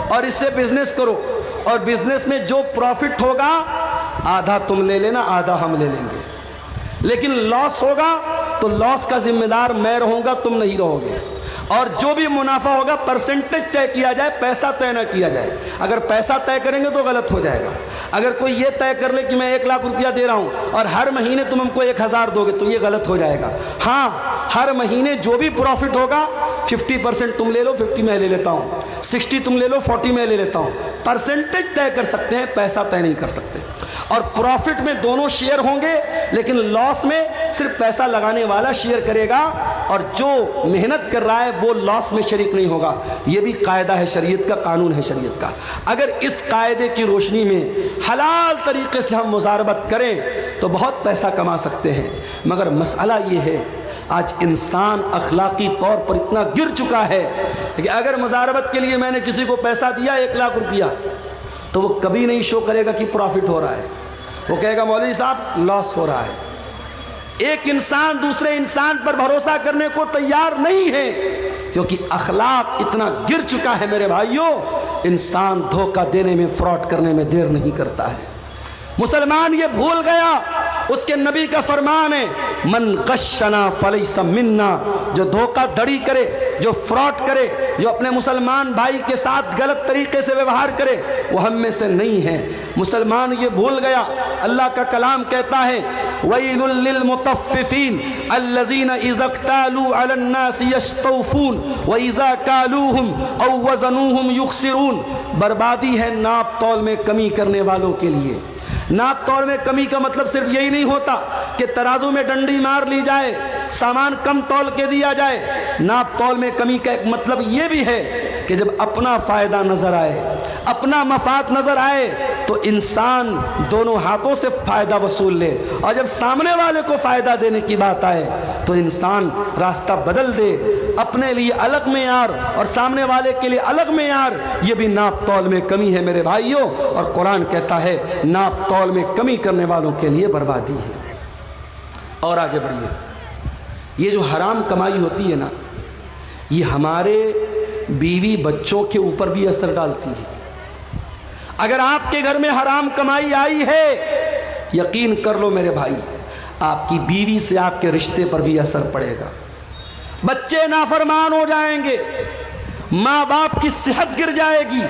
اور اس سے بزنس کرو، اور بزنس میں جو پروفٹ ہوگا آدھا تم لے لینا، آدھا ہم لے لیں گے. لیکن لاس ہوگا تو لاس کا ذمہ دار میں رہوں گا، تم نہیں رہو گے. اور جو بھی منافع ہوگا پرسنٹیج طے کیا جائے، پیسہ طے نہ کیا جائے. اگر پیسہ طے کریں گے تو غلط ہو جائے گا. اگر کوئی یہ طے کر لے کہ میں 1 لاکھ روپیہ دے رہا ہوں اور ہر مہینے تم ہم کو 1000 دو گے تو یہ غلط ہو جائے گا. ہاں، ہر مہینے جو بھی پروفٹ ہوگا 50% تم لے لو، 50 میں لے لیتا ہوں، 60 تم لے لو، 40 میں لے لیتا ہوں. پرسنٹیج طے کر سکتے ہیں، پیسہ طے نہیں کر سکتے. اور پروفٹ میں دونوں شیئر ہوں گے، لیکن لاس میں صرف پیسہ لگانے والا شیئر کرے گا اور جو محنت کر رہا ہے وہ لاس میں شریک نہیں ہوگا. یہ بھی قاعدہ ہے شریعت کا، قانون ہے شریعت کا. اگر اس قاعدے کی روشنی میں حلال طریقے سے ہم مزاربت کریں تو بہت پیسہ کما سکتے ہیں. مگر مسئلہ یہ ہے آج انسان اخلاقی طور پر اتنا گر چکا ہے کہ اگر مزاربت کے لیے میں نے کسی کو پیسہ دیا 1 لاکھ روپیہ تو وہ کبھی نہیں شو کرے گا کہ پروفٹ ہو رہا ہے. وہ کہے گا مولوی صاحب لاس ہو رہا ہے. ایک انسان دوسرے انسان پر بھروسہ کرنے کو تیار نہیں ہے کیونکہ اخلاق اتنا گر چکا ہے میرے بھائیوں. انسان دھوکہ دینے میں، فراڈ کرنے میں دیر نہیں کرتا ہے. مسلمان یہ بھول گیا، اس کے نبی کا فرمان ہے من غشنا فلیس منا. جو دھوکہ دھڑی کرے، جو فراڈ کرے، جو اپنے مسلمان بھائی کے ساتھ غلط طریقے سے ویوہار کرے وہ ہم میں سے نہیں ہے. مسلمان یہ بھول گیا. اللہ کا کلام کہتا ہے وَيْلٌ لِّلْمُطَفِّفِينَ الَّذِينَ إِذَا اكْتَالُوا عَلَى النَّاسِ يَسْتَوْفُونَ وَإِذَا كَالُوهُمْ أَوْ وَزَنُوهُمْ يُخْسِرُونَ. بربادی ہے ناپ تول میں کمی کرنے والوں کے لیے. ناپ تول میں کمی کا مطلب صرف یہی نہیں ہوتا کہ ترازو میں ڈنڈی مار لی جائے، سامان کم تول کے دیا جائے. ناپ تول میں کمی کا ایک مطلب یہ بھی ہے کہ جب اپنا فائدہ نظر آئے، اپنا مفاد نظر آئے تو انسان دونوں ہاتھوں سے فائدہ وصول لے، اور جب سامنے والے کو فائدہ دینے کی بات آئے تو انسان راستہ بدل دے. اپنے لیے الگ معیار اور سامنے والے کے لیے الگ معیار، یہ بھی ناپ تول میں کمی ہے میرے بھائیوں. اور قرآن کہتا ہے ناپ تول میں کمی کرنے والوں کے لیے بربادی ہے. اور آگے بڑھیے. یہ جو حرام کمائی ہوتی ہے نا، یہ ہمارے بیوی بچوں کے اوپر بھی اثر ڈالتی ہے. اگر آپ کے گھر میں حرام کمائی آئی ہے، یقین کر لو میرے بھائی آپ کی بیوی سے آپ کے رشتے پر بھی اثر پڑے گا. بچے نافرمان ہو جائیں گے، ماں باپ کی صحت گر جائے گی،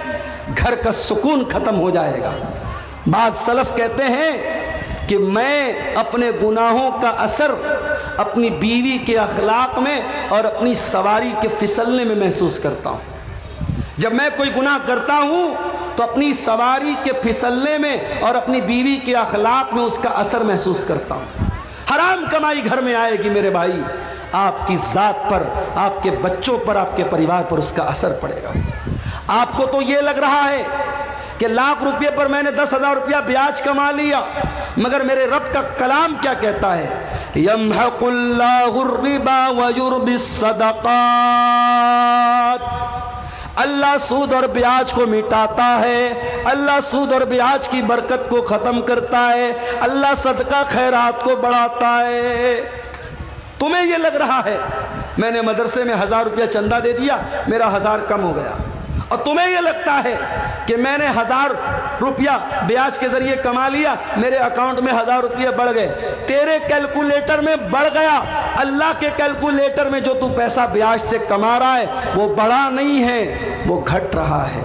گھر کا سکون ختم ہو جائے گا. بعض سلف کہتے ہیں کہ میں اپنے گناہوں کا اثر اپنی بیوی کے اخلاق میں اور اپنی سواری کے پھسلنے میں محسوس کرتا ہوں. جب میں کوئی گناہ کرتا ہوں تو اپنی سواری کے پھسلنے میں اور اپنی بیوی کے اخلاق میں اس کا اثر محسوس کرتا ہوں. حرام کمائی گھر میں آئے گی میرے بھائی، آپ کی ذات پر، آپ کے بچوں پر، آپ کے پریوار پر اس کا اثر پڑے گا. آپ کو تو یہ لگ رہا ہے کہ 1,00,000 روپے پر میں نے 10,000 روپیہ بیاج کما لیا، مگر میرے رب کا کلام کیا کہتا ہے؟ یمحق اللہ الربا ویربی الصدقات. اللہ سود اور بیاج کو مٹاتا ہے، اللہ سود اور بیاج کی برکت کو ختم کرتا ہے، اللہ صدقہ خیرات کو بڑھاتا ہے. تمہیں یہ لگ رہا ہے میں نے مدرسے میں 1,000 روپیہ چندہ دے دیا، میرا 1,000 کم ہو گیا، اور تمہیں یہ لگتا ہے کہ میں نے 1,000 روپیہ بیاج کے ذریعے کما لیا، میرے اکاؤنٹ میں 1,000 روپیہ بڑھ گئے. تیرے کیلکولیٹر میں بڑھ گیا، اللہ کے کیلکولیٹر میں جو تو پیسہ بیاج سے کما رہا ہے وہ بڑھا نہیں ہے، وہ گھٹ رہا ہے.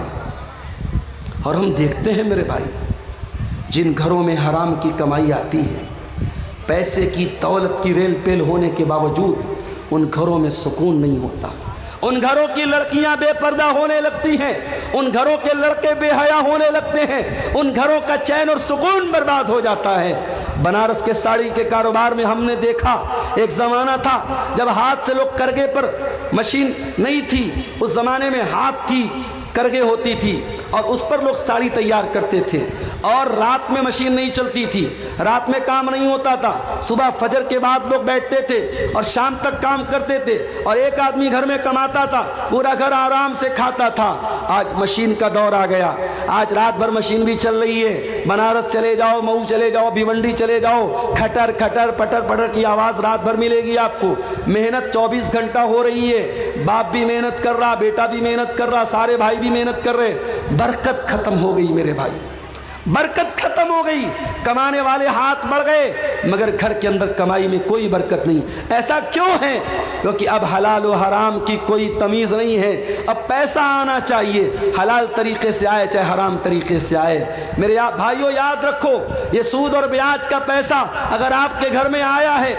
اور ہم دیکھتے ہیں میرے بھائی جن گھروں میں حرام کی کمائی آتی ہے، پیسے کی دولت کی ریل پیل ہونے کے باوجود ان گھروں میں سکون نہیں ہوتا. ان گھروں کی لڑکیاں بے پردہ ہونے لگتی ہیں، ان گھروں کے لڑکے بے حیا ہونے لگتے ہیں، ان گھروں کا چین اور سکون برباد ہو جاتا ہے. بنارس کے ساڑی کے کاروبار میں ہم نے دیکھا ایک زمانہ تھا جب ہاتھ سے لوگ کرگے پر، مشین نہیں تھی اس زمانے میں، ہاتھ کی کرگے ہوتی تھی اور اس پر لوگ ساڑی تیار کرتے تھے. اور رات میں مشین نہیں چلتی تھی، رات میں کام نہیں ہوتا تھا، صبح فجر کے بعد لوگ بیٹھتے تھے اور شام تک کام کرتے تھے، اور ایک آدمی گھر میں کماتا تھا، پورا گھر آرام سے کھاتا تھا۔ آج مشین کا دور آ گیا، آج رات بھر مشین بھی چل رہی ہے، بنارس چلے جاؤ، مئو چلے جاؤ، بھیونڈی چلے جاؤ، کھٹر کھٹر پٹر پٹر کی آواز رات بھر ملے گی آپ کو۔ محنت 24 گھنٹہ ہو رہی ہے، باپ بھی محنت کر رہا، بیٹا بھی محنت کر رہا، سارے بھائی بھی محنت کر رہے۔ برکت ختم ہو گئی میرے بھائی، برکت ختم ہو گئی، کمانے والے ہاتھ بڑھ گئے مگر گھر کے اندر کمائی میں کوئی برکت نہیں۔ ایسا کیوں ہے؟ کیونکہ اب حلال و حرام کی کوئی تمیز نہیں ہے، اب پیسہ آنا چاہیے، حلال طریقے سے آئے چاہے حرام طریقے سے آئے۔ میرے بھائیوں یاد رکھو، یہ سود اور بیاج کا پیسہ اگر آپ کے گھر میں آیا ہے،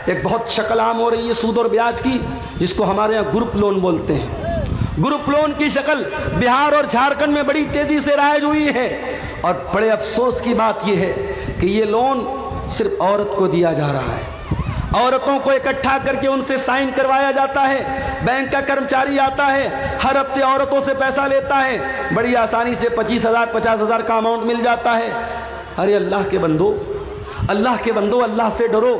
ایک بہت شکل عام ہو رہی ہے سود اور بیاج کی، جس کو ہمارے یہاں گروپ لون بولتے ہیں۔ گروپ لون کی شکل بہار اور جھارکھنڈ میں بڑی تیزی سے رائج ہوئی ہے، اور بڑے افسوس کی بات یہ ہے کہ یہ لون صرف عورت کو دیا جا رہا ہے۔ عورتوں کو اکٹھا کر کے ان سے سائن کروایا جاتا ہے، بینک کا کرمچاری آتا ہے، ہر ہفتے عورتوں سے پیسہ لیتا ہے، بڑی آسانی سے 25,000 50,000 کا اماؤنٹ مل جاتا ہے۔ ارے اللہ کے بندو، اللہ کے بندو، اللہ سے ڈرو۔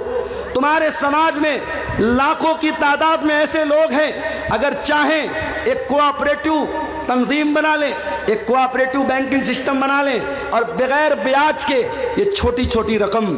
تمہارے سماج میں لاکھوں کی تعداد میں ایسے لوگ ہیں، اگر چاہیں ایک کوآپریٹو تنظیم بنا لیں، ایک کوآپریٹو بینکنگ سسٹم بنا لیں، اور بغیر بیاج کے یہ چھوٹی چھوٹی رقم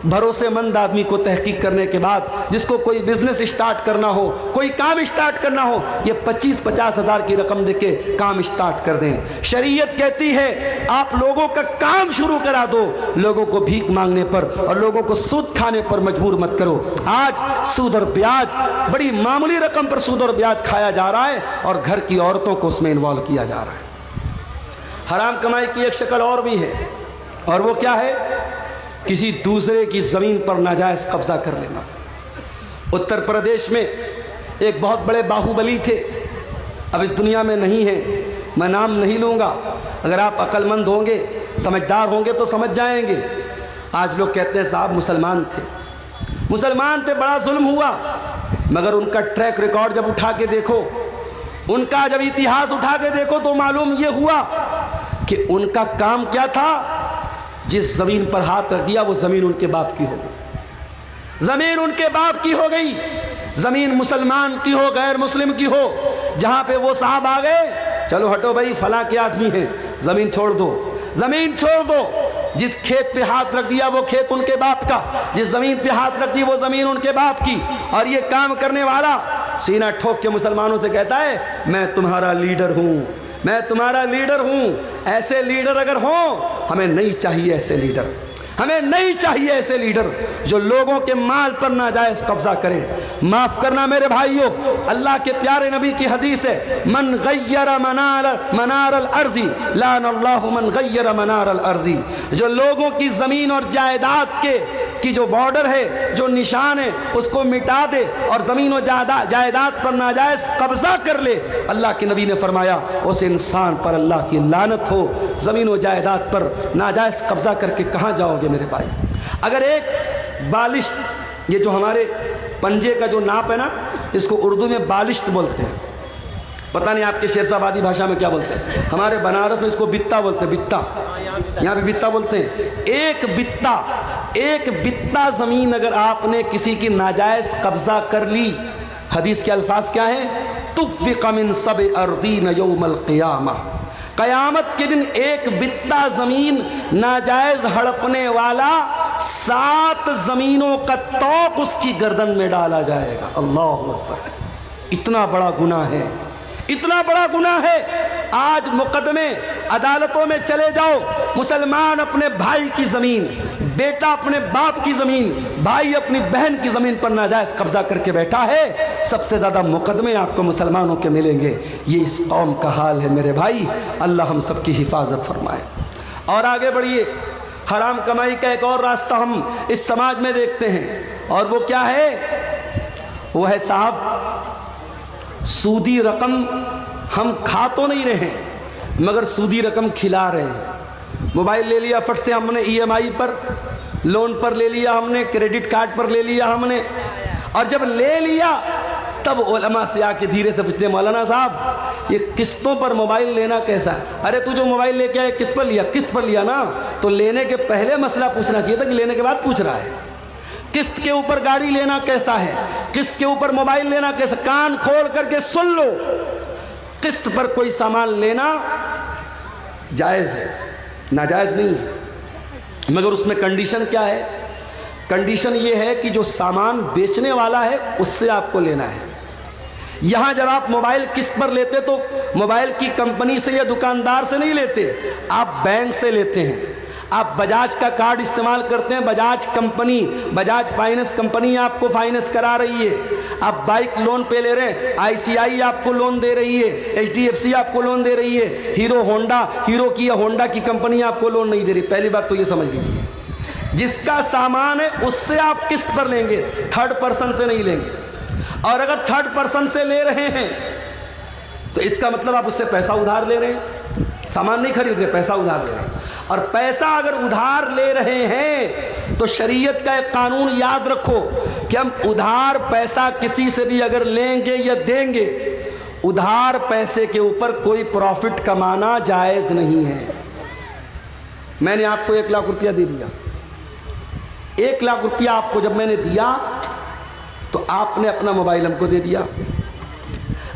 بھروسے مند آدمی کو تحقیق کرنے کے بعد، جس کو کوئی بزنس اسٹارٹ کرنا ہو، کوئی کام اسٹارٹ کرنا ہو، یہ 25-50 ہزار کی رقم دے کے کام اسٹارٹ کر دیں۔ شریعت کہتی ہے آپ لوگوں کا کام شروع کرا دو، لوگوں کو بھیک مانگنے پر اور لوگوں کو سود کھانے پر مجبور مت کرو۔ آج سود اور بیاج، بڑی معمولی رقم پر سود اور بیاج کھایا جا رہا ہے، اور گھر کی عورتوں کو اس میں انوالو کیا جا رہا ہے۔ حرام کمائی کی ایک شکل اور بھی ہے، اور وہ کیا ہے؟ کسی دوسرے کی زمین پر ناجائز قبضہ کر لینا۔ اتر پردیش میں ایک بہت بڑے باہوبلی تھے، اب اس دنیا میں نہیں ہیں، میں نام نہیں لوں گا، اگر آپ عقل مند ہوں گے، سمجھدار ہوں گے تو سمجھ جائیں گے۔ آج لوگ کہتے ہیں صاحب مسلمان تھے، بڑا ظلم ہوا، مگر ان کا ٹریک ریکارڈ جب اٹھا کے دیکھو، ان کا جب اتہاس اٹھا کے دیکھو، تو معلوم یہ ہوا کہ ان کا کام کیا تھا۔ جس زمین پر ہاتھ رکھ دیا وہ زمین ان کے باپ کی ہو گئی، زمین ان کے باپ کی ہو گئی، زمین مسلمان کی ہو غیر مسلم کی ہو، جہاں پہ وہ صاحب آ گئے، چلو ہٹو بھائی فلاں کے آدمی ہیں، زمین چھوڑ دو، زمین چھوڑ دو۔ جس کھیت پہ ہاتھ رکھ دیا وہ کھیت ان کے باپ کا، جس زمین پہ ہاتھ رکھ دی وہ زمین ان کے باپ کی۔ اور یہ کام کرنے والا سینہ ٹھوک کے مسلمانوں سے کہتا ہے میں تمہارا لیڈر ہوں، میں تمہارا لیڈر ہوں۔ ایسے لیڈر اگر ہوں، ہمیں نہیں چاہیے ایسے لیڈر، ہمیں نہیں چاہیے ایسے لیڈر جو لوگوں کے مال پر ناجائز قبضہ کرے۔ معاف کرنا میرے بھائیوں، اللہ کے پیارے نبی کی حدیث ہے من غیر منار الارض لعن اللہ من غیر منار الارض، جو لوگوں کی زمین اور جائیداد کی جو بارڈر ہے، جو نشان ہے، اس کو مٹا دے اور زمین و جائیداد پر ناجائز قبضہ کر لے، اللہ کے نبی نے فرمایا اس انسان پر اللہ کی لعنت ہو۔ زمین و جائیداد پر ناجائز قبضہ کر کے کہاں جاؤ گے میرے بھائی؟ اگر ایک بالشت، یہ جو ہمارے پنجے کا جو ناپ ہے نا، اس کو اردو میں بالشت بولتے ہیں، پتہ نہیں آپ کے شیرسا آبادی بھاشا میں کیا بولتے ہیں، ہمارے بنارس میں اس کو بتا بولتے ہیں، بتا، یہاں بھی بتا بولتے ہیں۔ ایک بتا زمین اگر آپ نے کسی کی ناجائز قبضہ کر لی، حدیث کے الفاظ کیا ہیں؟ تفق من سبع اردین یوم القیامہ، قیامت کے دن ایک بتا زمین ناجائز ہڑپنے والا 7 زمینوں کا توق اس کی گردن میں ڈالا جائے گا۔ اللہ اکبر، اتنا بڑا گناہ ہے، اتنا بڑا گناہ ہے۔ آج مقدمے عدالتوں میں چلے جاؤ، مسلمان اپنے بھائی کی زمین، بیٹا اپنے باپ کی زمین، بھائی اپنی بہن کی زمین پر ناجائز قبضہ کر کے بیٹھا ہے، سب سے زیادہ مقدمے آپ کو مسلمانوں کے ملیں گے۔ یہ اس قوم کا حال ہے میرے بھائی، اللہ ہم سب کی حفاظت فرمائے۔ اور آگے بڑھیے، حرام کمائی کا ایک اور راستہ ہم اس سماج میں دیکھتے ہیں، اور وہ کیا ہے؟ وہ ہے صاحب سودی رقم ہم کھا تو نہیں رہے مگر سودی رقم کھلا رہے ہیں۔ موبائل لے لیا فٹ سے ہم نے، ای ایم آئی پر، لون پر لے لیا ہم نے، کریڈٹ کارڈ پر لے لیا ہم نے، اور جب لے لیا تب علماء سے آ کے دھیرے سے پوچھتے مولانا صاحب یہ قسطوں پر موبائل لینا کیسا ہے؟ ارے تو جو موبائل لے کے آئے کس پر لیا؟ قسط پر لیا نا، تو لینے کے پہلے مسئلہ پوچھنا چاہیے تھا کہ لینے کے بعد پوچھ رہا ہے۔ قسط کے اوپر گاڑی لینا کیسا ہے؟ قسط کے اوپر موبائل لینا کیسا؟ کان کھول کر کے سن لو، قسط پر کوئی سامان لینا جائز ہے، ناجائز نہیں ہے، مگر اس میں کنڈیشن کیا ہے؟ کنڈیشن یہ ہے کہ جو سامان بیچنے والا ہے اس سے آپ کو لینا ہے۔ یہاں جب آپ موبائل قسط پر لیتے تو موبائل کی کمپنی سے یا دکاندار سے نہیں لیتے، آپ بینک سے لیتے ہیں۔ آپ بجاج کا کارڈ استعمال کرتے ہیں، Bajaj company, Bajaj finance company آپ کو فائننس کرا رہی ہے۔ آپ بائک لون پہ لے رہے ہیں، آئی سی آئی آپ کو لون دے رہی ہے، ایچ ڈی ایف سی آپ کو لون دے رہی ہے، ہیرو کی یا ہونڈا کی کمپنی آپ کو لون نہیں دے رہی۔ پہلی بات تو یہ سمجھ لیجیے، جس کا سامان ہے اس سے آپ قسط پر لیں گے، تھرڈ پرسن سے نہیں لیں گے۔ اور اگر تھرڈ پرسن سے لے رہے ہیں تو اس کا مطلب آپ اس سے پیسہ ادھار لے رہے ہیں، سامان نہیں خرید رہے، پیسہ ادھار لے رہے ہیں۔ اور پیسہ اگر ادھار لے رہے ہیں تو شریعت کا ایک قانون یاد رکھو کہ ہم ادھار پیسہ کسی سے بھی اگر لیں گے یا دیں گے، ادھار پیسے کے اوپر کوئی پروفٹ کمانا جائز نہیں ہے۔ میں نے آپ کو 1 لاکھ روپیہ دے دیا، 1 لاکھ روپیہ آپ کو جب میں نے دیا تو آپ نے اپنا موبائل ہم کو دے دیا۔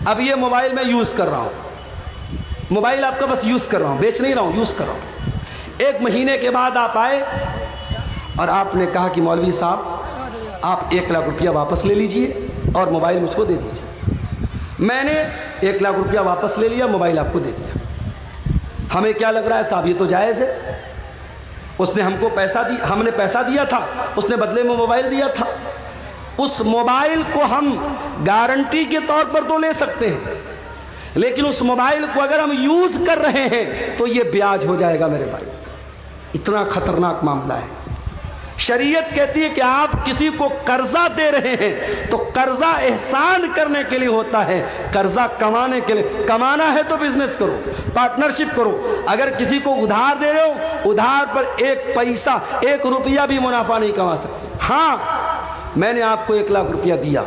اب یہ موبائل میں یوز کر رہا ہوں، موبائل آپ کا بس یوز کر رہا ہوں، بیچ نہیں رہا ہوں، یوز کر رہا ہوں۔ 1 مہینے کے بعد آپ آئے اور آپ نے کہا کہ مولوی صاحب آپ 1 لاکھ روپیہ واپس لے لیجئے اور موبائل مجھ کو دے دیجئے۔ میں نے 1 لاکھ روپیہ واپس لے لیا، موبائل آپ کو دے دیا۔ ہمیں کیا لگ رہا ہے صاحب یہ تو جائز ہے، اس نے ہم کو پیسہ دیا، ہم نے پیسہ دیا تھا، اس نے بدلے میں موبائل دیا تھا۔ اس موبائل کو ہم گارنٹی کے طور پر تو لے سکتے ہیں، لیکن اس موبائل کو اگر ہم یوز کر رہے ہیں تو یہ بیاج ہو جائے گا میرے بھائی۔ اتنا خطرناک معاملہ ہے۔ شریعت کہتی ہے کہ آپ کسی کو قرضہ دے رہے ہیں تو قرضہ احسان کرنے کے لیے ہوتا ہے، قرضہ کمانے کے لیے۔ کمانا ہے تو بزنس کرو، پارٹنرشپ کرو۔ اگر کسی کو ادھار دے رہے ہو، ادھار پر 1 پیسہ 1 روپیہ بھی منافع نہیں کما سکتے۔ ہاں میں نے آپ کو 1 لاکھ روپیہ دیا،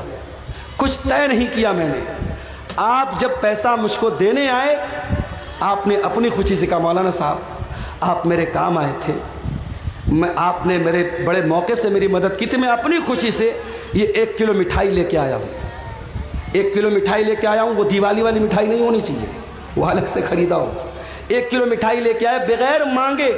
کچھ طے نہیں کیا میں نے۔ آپ جب پیسہ مجھ کو دینے آئے، آپ نے اپنی خوشی سے کہا مولانا صاحب آپ میرے کام آئے تھے، آپ نے میرے بڑے موقع سے میری مدد کی تھی، میں اپنی خوشی سے یہ 1 کلو مٹھائی لے کے آیا ہوں۔ 1 کلو مٹھائی لے کے آیا ہوں، وہ دیوالی والی مٹھائی نہیں ہونی چاہیے، وہ الگ سے خریدا ہو۔ 1 کلو مٹھائی لے کے آئے بغیر مانگے،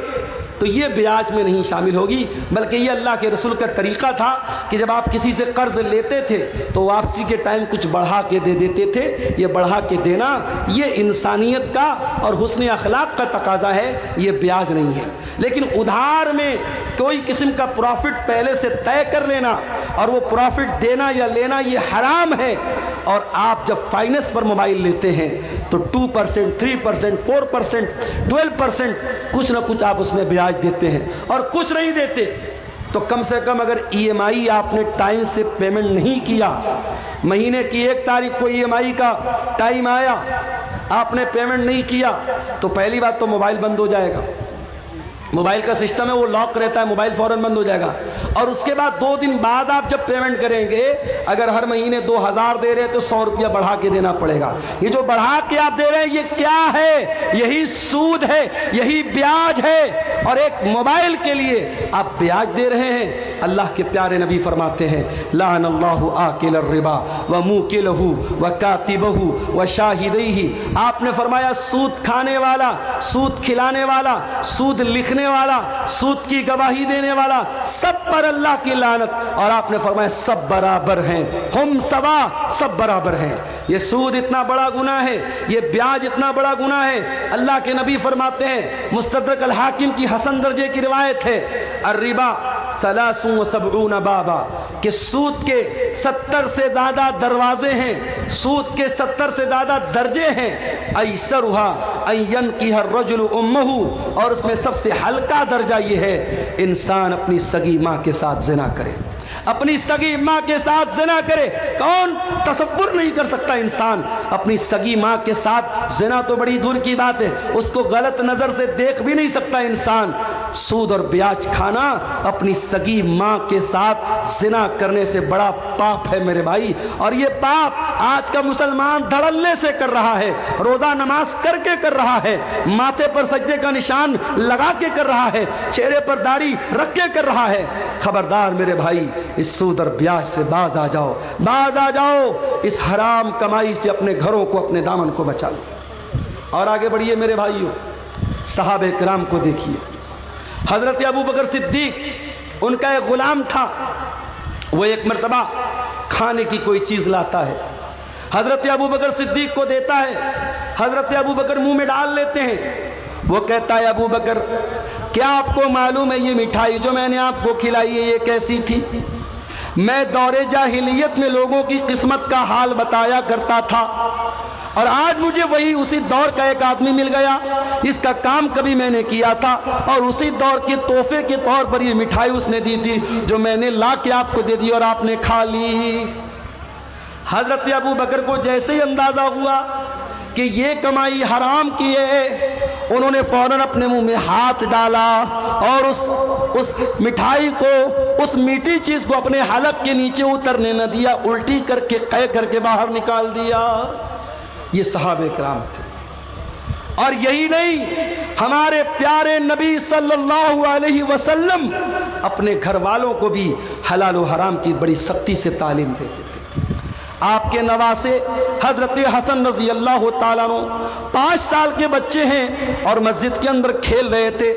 تو یہ بیاج میں نہیں شامل ہوگی، بلکہ یہ اللہ کے رسول کا طریقہ تھا کہ جب آپ کسی سے قرض لیتے تھے تو واپسی کے ٹائم کچھ بڑھا کے دے دیتے تھے۔ یہ بڑھا کے دینا یہ انسانیت کا اور حسن اخلاق کا تقاضا ہے، یہ بیاج نہیں ہے۔ لیکن ادھار میں کوئی قسم کا پروفٹ پہلے سے طے کر لینا اور وہ پروفٹ دینا یا لینا یہ حرام ہے۔ اور آپ جب فائننس پر موبائل لیتے ہیں تو 2%، 3%، 4%، 12% کچھ نہ کچھ آپ اس میں بیاج دیتے ہیں، اور کچھ نہیں دیتے تو کم سے کم اگر ای ایم آئی آپ نے ٹائم سے پیمنٹ نہیں کیا، مہینے کی 1 تاریخ کو ای ایم آئی کا ٹائم آیا، آپ نے پیمنٹ نہیں کیا تو پہلی بات تو موبائل بند ہو جائے گا۔ موبائل کا سسٹم ہے وہ لاک رہتا ہے، موبائل فوراً بند ہو جائے گا۔ اور اس کے بعد 2 دن بعد آپ جب پیمنٹ کریں گے، اگر ہر مہینے 2000 دے رہے تو 100 روپیہ بڑھا کے دینا پڑے گا۔ یہ جو بڑھا کے آپ دے رہے ہیں یہ کیا ہے؟ یہی سود ہے، یہی بیاج ہے، اور ایک موبائل کے لیے آپ بیاج دے رہے ہیں۔ اللہ کے پیارے نبی فرماتے ہیں لعن اللہ آکل الربا وموکلہ وکاتبہ وشاہدیہ۔ آپ نے فرمایا سود کھانے والا، سود کھلانے والا، سود لکھنے والا، سود کی گواہی دینے والا، سب پر اللہ کی لعنت۔ اور آپ نے فرمایا سب برابر ہیں، ہم سوا، سب برابر ہیں۔ یہ سود اتنا بڑا گناہ ہے، یہ بیاج اتنا بڑا گناہ ہے۔ اللہ کے نبی فرماتے ہیں، مستدرک الحاکم کی حسن درجے کی روایت ہے، الربا 73 بابا، کہ سود کے 70 سے زیادہ دروازے ہیں، سود کے 70 سے زیادہ درجے ہیں۔ ایسرھا ان ینکح الرجل امہ، اور اس میں سب سے ہلکا درجہ یہ ہے انسان اپنی سگی ماں کے ساتھ زنا کرے، اپنی سگی ماں کے ساتھ زنا کرے۔ کون تصور نہیں کر سکتا انسان اپنی سگی ماں کے ساتھ زنا؟ تو بڑی دور کی بات ہے، اس کو غلط نظر سے دیکھ بھی نہیں سکتا انسان۔ سود اور بیاج کھانا اپنی سگی ماں کے ساتھ زنا کرنے سے بڑا پاپ ہے میرے بھائی. اور یہ پاپ آج کا مسلمان دھڑلنے سے کر رہا ہے, روزہ نماز کر کے کر رہا ہے, ماتھے پر سجدے کا نشان لگا کے کر رہا ہے, چہرے پر داڑھی رکھ کے کر رہا ہے. خبردار میرے بھائی, اس سود اور بیاج سے باز آ جاؤ, باز آ جاؤ. اس حرام کمائی سے اپنے گھروں کو, اپنے دامن کو بچا لو. اور آگے بڑھیے میرے بھائیوں, صحابہ کرام کو دیکھیے. حضرت ابو بکر صدیق, ان کا ایک غلام تھا, وہ ایک مرتبہ کھانے کی کوئی چیز لاتا ہے, حضرت ابو بکر صدیق کو دیتا ہے. حضرت ابو بکر منہ میں ڈال لیتے ہیں. وہ کہتا ہے, ابو بکر کیا آپ کو معلوم ہے یہ مٹھائی جو میں نے آپ کو کھلائی ہے یہ کیسی تھی؟ میں دور جاہلیت میں لوگوں کی قسمت کا حال بتایا کرتا تھا, اور آج مجھے وہی اسی دور کا ایک آدمی مل گیا, اس کا کام کبھی میں نے کیا تھا, اور اسی دور کے تحفے کے طور پر یہ مٹھائی اس نے دی تھی جو میں نے لا کے آپ کو دے دی اور آپ نے کھا لی. حضرت ابو بکر کو جیسے ہی اندازہ ہوا کہ یہ کمائی حرام کی ہے, انہوں نے فوراً اپنے منہ میں ہاتھ ڈالا اور اس مٹھائی کو, اس میٹھی چیز کو اپنے حلق کے نیچے اترنے نہ دیا, الٹی کر کے قے کر کے باہر نکال دیا. یہ صحابہ کرام تھے. اور یہی نہیں, ہمارے پیارے نبی صلی اللہ علیہ وسلم اپنے گھر والوں کو بھی حلال و حرام کی بڑی سختی سے تعلیم دیتے تھے. آپ کے نواسے حضرت حسن رضی اللہ تعالیٰ عنہ 5 سال کے بچے ہیں اور مسجد کے اندر کھیل رہے تھے.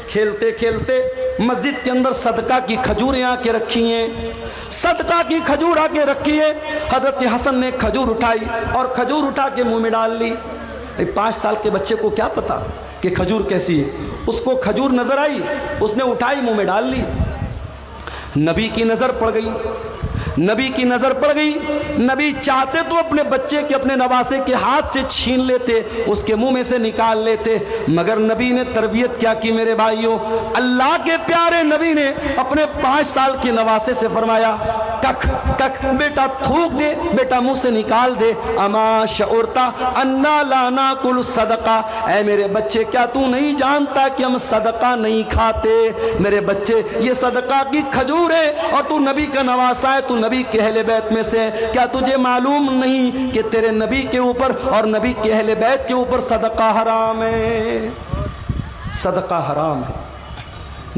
کھیلتے کھیلتے مسجد کے اندر صدقہ کی کھجوریں آ کے رکھی ہیں, صدقہ کی کھجور آ کے رکھی ہے. حضرت حسن نے کھجور اٹھائی اور کھجور اٹھا کے منہ میں ڈال لی. 5 سال کے بچے کو کیا پتا کہ کھجور کیسی ہے؟ اس کو کھجور نظر آئی, اس نے اٹھائی منہ میں ڈال لی. نبی کی نظر پڑ گئی, نبی کی نظر پڑ گئی. نبی چاہتے تو اپنے بچے کے, اپنے نواسے کے ہاتھ سے چھین لیتے, اس کے منہ میں سے نکال لیتے, مگر نبی نے تربیت کیا کی میرے بھائیوں. اللہ کے پیارے نبی نے اپنے 5 سال کے نواسے سے فرمایا, کک کک بیٹا تھوک دے, بیٹا منہ سے نکال دے. اما شعورتا انا لا ناکل صدقہ, اے میرے بچے کیا تو نہیں جانتا کہ ہم صدقہ نہیں کھاتے؟ میرے بچے یہ صدقہ کی کھجور ہے اور تو نبی کا نواسا ہے, تو نبی کے اہل بیت میں سے. کیا تجھے معلوم نہیں کہ تیرے نبی کے اوپر اور نبی کے اہل بیت کے اوپر صدقہ حرام ہے؟ صدقہ حرام ہے,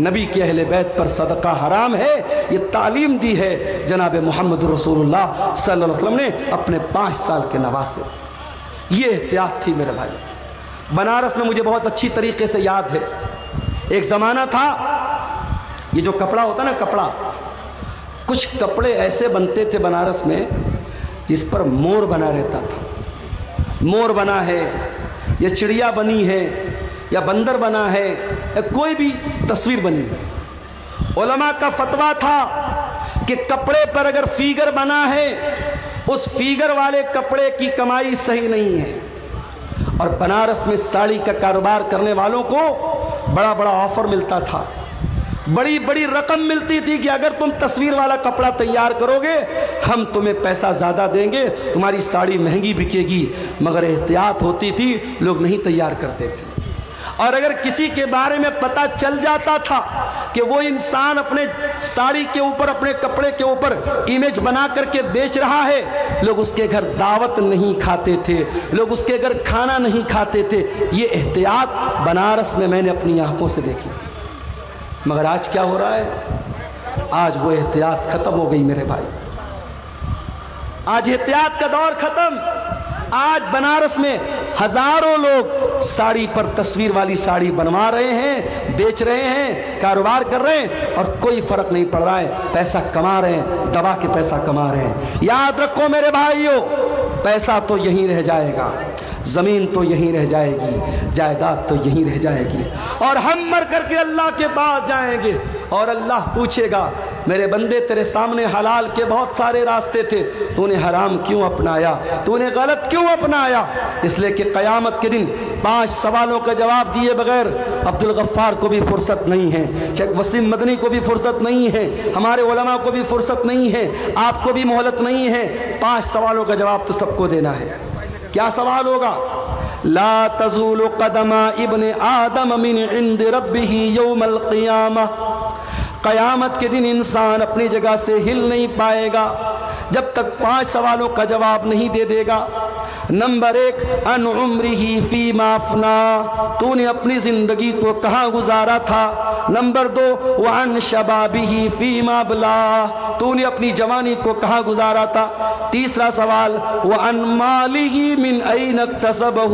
نبی کے اہل بیت پر صدقہ حرام ہے. یہ تعلیم دی ہے جناب محمد رسول اللہ صلی اللہ علیہ وسلم نے اپنے 5 سال کے نواسے. یہ احتیاط تھی میرے بھائی. بنارس میں مجھے بہت اچھی طریقے سے یاد ہے, ایک زمانہ تھا, یہ جو کپڑا ہوتا نا کپڑا, کچھ کپڑے ایسے بنتے تھے بنارس میں جس پر مور بنا رہتا تھا. مور بنا ہے یا چڑیا بنی ہے یا بندر بنا ہے یا کوئی بھی تصویر بنی ہے. علماء کا فتویٰ تھا کہ کپڑے پر اگر فیگر بنا ہے اس فیگر والے کپڑے کی کمائی صحیح نہیں ہے. اور بنارس میں ساڑی کا کاروبار کرنے والوں کو بڑا بڑا آفر ملتا تھا, بڑی بڑی رقم ملتی تھی کہ اگر تم تصویر والا کپڑا تیار کرو گے ہم تمہیں پیسہ زیادہ دیں گے, تمہاری ساڑی مہنگی بکے گی. مگر احتیاط ہوتی تھی, لوگ نہیں تیار کرتے تھے. اور اگر کسی کے بارے میں پتہ چل جاتا تھا کہ وہ انسان اپنے ساڑی کے اوپر, اپنے کپڑے کے اوپر امیج بنا کر کے بیچ رہا ہے, لوگ اس کے گھر دعوت نہیں کھاتے تھے, لوگ اس کے گھر کھانا نہیں کھاتے تھے. یہ احتیاط بنارس میں میں نے اپنی آنکھوں سے دیکھی تھی. مگر آج کیا ہو رہا ہے؟ آج وہ احتیاط ختم ہو گئی میرے بھائی. آج احتیاط کا دور ختم. آج بنارس میں ہزاروں لوگ ساڑی پر تصویر والی ساڑی بنوا رہے ہیں, بیچ رہے ہیں, کاروبار کر رہے ہیں اور کوئی فرق نہیں پڑ رہا ہے. پیسہ کما رہے ہیں, دبا کے پیسہ کما رہے ہیں. یاد رکھو میرے بھائیوں, پیسہ تو یہیں رہ جائے گا, زمین تو یہیں رہ جائے گی, جائیداد تو یہیں رہ جائے گی, اور ہم مر کر کے اللہ کے پاس جائیں گے اور اللہ پوچھے گا میرے بندے تیرے سامنے حلال کے بہت سارے راستے تھے, تو نے حرام کیوں اپنایا, تو نے غلط کیوں اپنایا؟ اس لیے کہ قیامت کے دن 5 سوالوں کا جواب دیے بغیر عبد الغفار کو بھی فرصت نہیں ہے, شیخ وسیم مدنی کو بھی فرصت نہیں ہے, ہمارے علماء کو بھی فرصت نہیں ہے, آپ کو بھی مہلت نہیں ہے. 5 سوالوں کا جواب تو سب کو دینا ہے. کیا سوال ہوگا؟ لا تزول قدم ابن آدم من عند ربه یوم القیامہ، قیامت کے دن انسان اپنی جگہ سے ہل نہیں پائے گا جب تک 5 سوالوں کا جواب نہیں دے دے گا۔ نمبر 1، ان عمرہ فیما افنا، تو نے اپنی زندگی کو کہاں گزارا تھا۔ نمبر 2، وعن شبابہ فیما ابلا، تو نے اپنی جوانی کو کہاں گزارا تھا۔ تیسرا سوال، وعن مالہ من این اکتسبہ،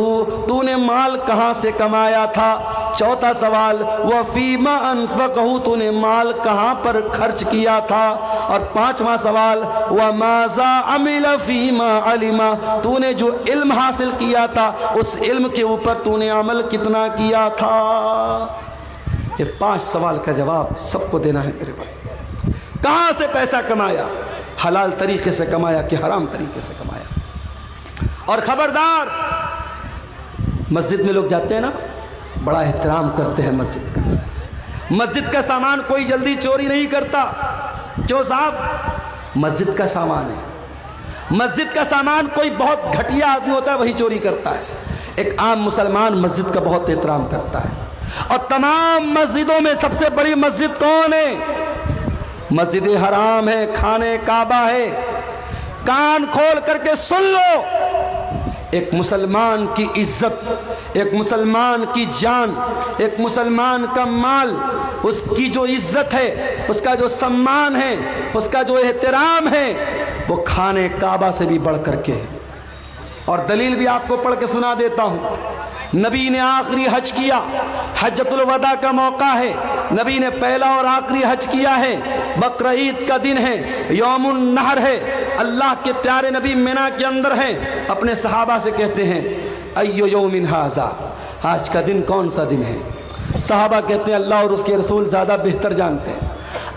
تو نے مال کہاں سے کمایا تھا۔ چوتھا سوال، وفیما انفقہ، تو نے مال کہاں پر خرچ کیا تھا۔ اور 5واں سوال، وماذا عمل فیما علم، تو نے جو علم حاصل کیا تھا اس علم کے اوپر تو نے عمل کتنا کیا تھا۔ یہ 5 سوال کا جواب سب کو دینا ہے میرے بھائی۔ کہاں سے پیسہ کمایا، حلال طریقے سے کمایا کہ حرام طریقے سے کمایا۔ اور خبردار، مسجد میں لوگ جاتے ہیں نا، بڑا احترام کرتے ہیں مسجد کا۔ مسجد کا سامان کوئی جلدی چوری نہیں کرتا۔ کیوں صاحب؟ مسجد کا سامان ہے۔ مسجد کا سامان کوئی بہت گھٹیا آدمی ہوتا ہے وہی چوری کرتا ہے۔ ایک عام مسلمان مسجد کا بہت احترام کرتا ہے۔ اور تمام مسجدوں میں سب سے بڑی مسجد کون ہے؟ مسجد حرام ہے، خانہ کعبہ ہے۔ کان کھول کر کے سن لو، ایک مسلمان کی عزت، ایک مسلمان کی جان، ایک مسلمان کا مال، اس کی جو عزت ہے، اس کا جو سمان ہے، اس کا جو احترام ہے، وہ خانہ کعبہ سے بھی بڑھ کر کے ہے۔ اور دلیل بھی آپ کو پڑھ کے سنا دیتا ہوں۔ نبی نے آخری حج کیا، حجۃ الوداع کا موقع ہے، نبی نے پہلا اور آخری حج کیا ہے، بقرعید کا دن ہے، یوم النحر ہے، اللہ کے پیارے نبی مینا کے اندر ہیں، اپنے صحابہ سے کہتے ہیں ایو یوم ھذا، آج کا دن کون سا دن ہے؟ صحابہ کہتے ہیں اللہ اور اس کے رسول زیادہ بہتر جانتے ہیں۔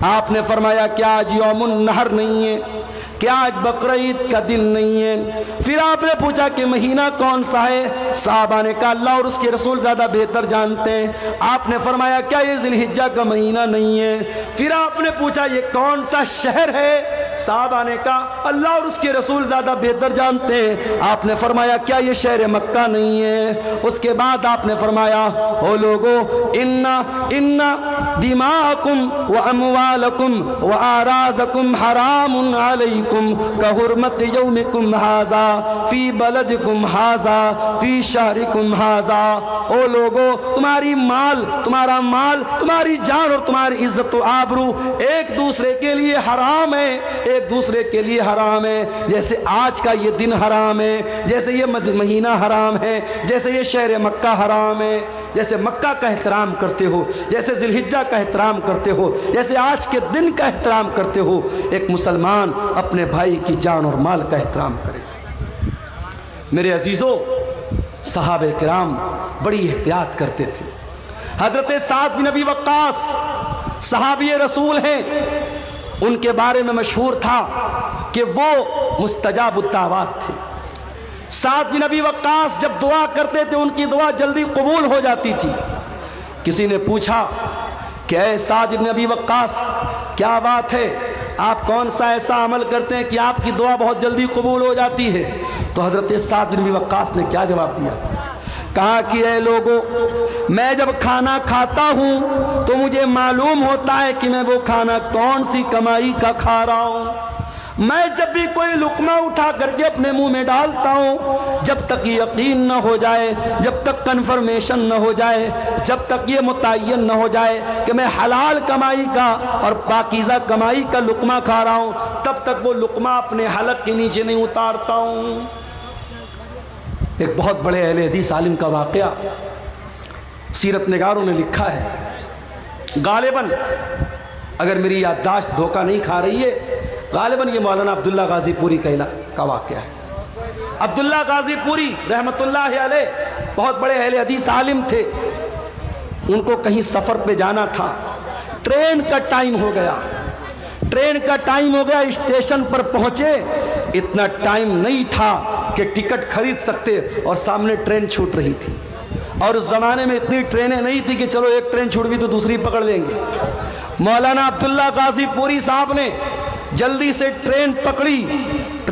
آپ نے فرمایا کیا آج یوم النحر نہیں ہے؟ کیا آج بقرعید کا دن نہیں ہے؟ پھر آپ نے پوچھا کہ مہینہ کون سا ہے؟ صحابہ نے کہا اللہ اور اس کے رسول زیادہ بہتر جانتے ہیں۔ آپ نے فرمایا کیا یہ ذی الحجہ کا مہینہ نہیں ہے؟ پھر آپ نے پوچھا یہ کون سا شہر ہے؟ صحابہ نے کہا اللہ اور اس کے رسول زیادہ بہتر جانتے ہیں۔ آپ نے فرمایا کیا یہ شہر مکہ نہیں ہے؟ اس کے بعد آپ نے فرمایا او لوگو ان دماءکم و اموالکم و اعراضکم حرام علیکم کحرمت یومکم ھذا فی بلدکم ھذا فی شہرکم ھذا۔ او لوگو تمہاری مال، تمہارا مال، تمہاری جان اور تمہاری عزت و آبرو ایک دوسرے کے لیے حرام ہے، ایک دوسرے کے لیے حرام ہے۔ جیسے آج کا یہ دن حرام ہے، جیسے یہ مہینہ حرام ہے، جیسے یہ شہر مکہ حرام ہے، جیسے مکہ کا احترام کرتے ہو، جیسے ذی الحجہ کا احترام کرتے ہو، جیسے آج کے دن کا احترام کرتے ہو، ایک مسلمان اپنے بھائی کی جان اور مال کا احترام کرے۔ میرے عزیزوں، صحابہ کرام بڑی احتیاط کرتے تھے۔ حضرت سعد بن ابی وقاص صحابی رسول ہیں، ان کے بارے میں مشہور تھا کہ وہ مستجاب الدعوات تھے۔ سعد بن ابی وقاص جب دعا کرتے تھے ان کی دعا جلدی قبول ہو جاتی تھی۔ کسی نے پوچھا کہ اے سعد بن ابی وقاص کیا بات ہے، آپ کون سا ایسا عمل کرتے ہیں کہ آپ کی دعا بہت جلدی قبول ہو جاتی ہے؟ تو حضرت سعد بن ابی وقاص نے کیا جواب دیا؟ کہا کہ اے لوگوں، میں جب کھانا کھاتا ہوں تو مجھے معلوم ہوتا ہے کہ میں وہ کھانا کون سی کمائی کا کھا رہا ہوں۔ میں جب بھی کوئی لقمہ اٹھا کر کے اپنے منہ میں ڈالتا ہوں، جب تک یقین نہ ہو جائے، جب تک کنفرمیشن نہ ہو جائے، جب تک یہ متعین نہ ہو جائے کہ میں حلال کمائی کا اور پاکیزہ کمائی کا لقمہ کھا رہا ہوں، تب تک وہ لقمہ اپنے حلق کے نیچے نہیں اتارتا ہوں۔ ایک بہت بڑے اہل حدیث عالم کا واقعہ سیرت نگاروں نے لکھا ہے، غالباً اگر میری یادداشت دھوکہ نہیں کھا رہی ہے، غالباً یہ مولانا عبداللہ غازی پوری کا واقعہ ہے۔ عبداللہ غازی پوری رحمت اللہ علیہ بہت بڑے اہل حدیث عالم تھے۔ ان کو کہیں سفر پہ جانا تھا، ٹرین کا ٹائم ہو گیا، اسٹیشن پر پہنچے، اتنا ٹائم نہیں تھا کہ ٹکٹ خرید سکتے اور سامنے ٹرین چھوٹ رہی تھی، اور اس زمانے میں اتنی ٹرینیں نہیں تھی کہ چلو ایک ٹرین چھوٹ گئی تو دوسری پکڑ لیں گے۔ مولانا عبداللہ غازی پوری صاحب نے جلدی سے ٹرین پکڑی،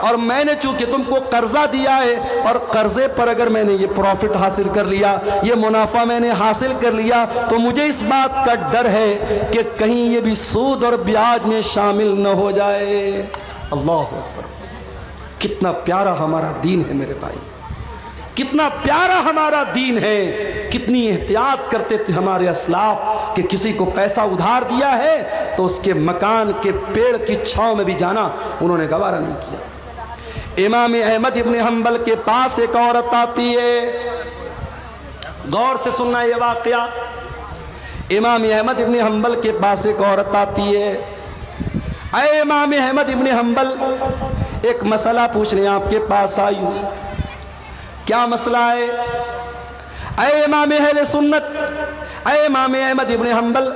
اور میں نے چونکہ تم کو قرضہ دیا ہے اور قرضے پر اگر میں نے یہ پروفٹ حاصل کر لیا, یہ منافع میں نے حاصل کر لیا, تو مجھے اس بات کا ڈر ہے کہ کہیں یہ بھی سود اور بیاج میں شامل نہ ہو جائے. اللہ اکبر. کتنا پیارا ہمارا دین ہے میرے بھائی, کتنا پیارا ہمارا دین ہے. کتنی احتیاط کرتے تھے ہمارے اسلاف کہ کسی کو پیسہ ادھار دیا ہے تو اس کے مکان کے پیڑ کی چھاؤں میں بھی جانا انہوں نے گوارا نہیں کیا. امام احمد ابن حنبل کے پاس ایک عورت آتی ہے, غور سے سننا یہ واقعہ. امام احمد ابن حنبل کے پاس ایک عورت آتی ہے. اے امام احمد ابن حنبل, ایک مسئلہ پوچھنے آپ کے پاس آئی ہوں. کیا مسئلہ ہے؟ اے امام اہل سنت, اے امام احمد ابن حنبل,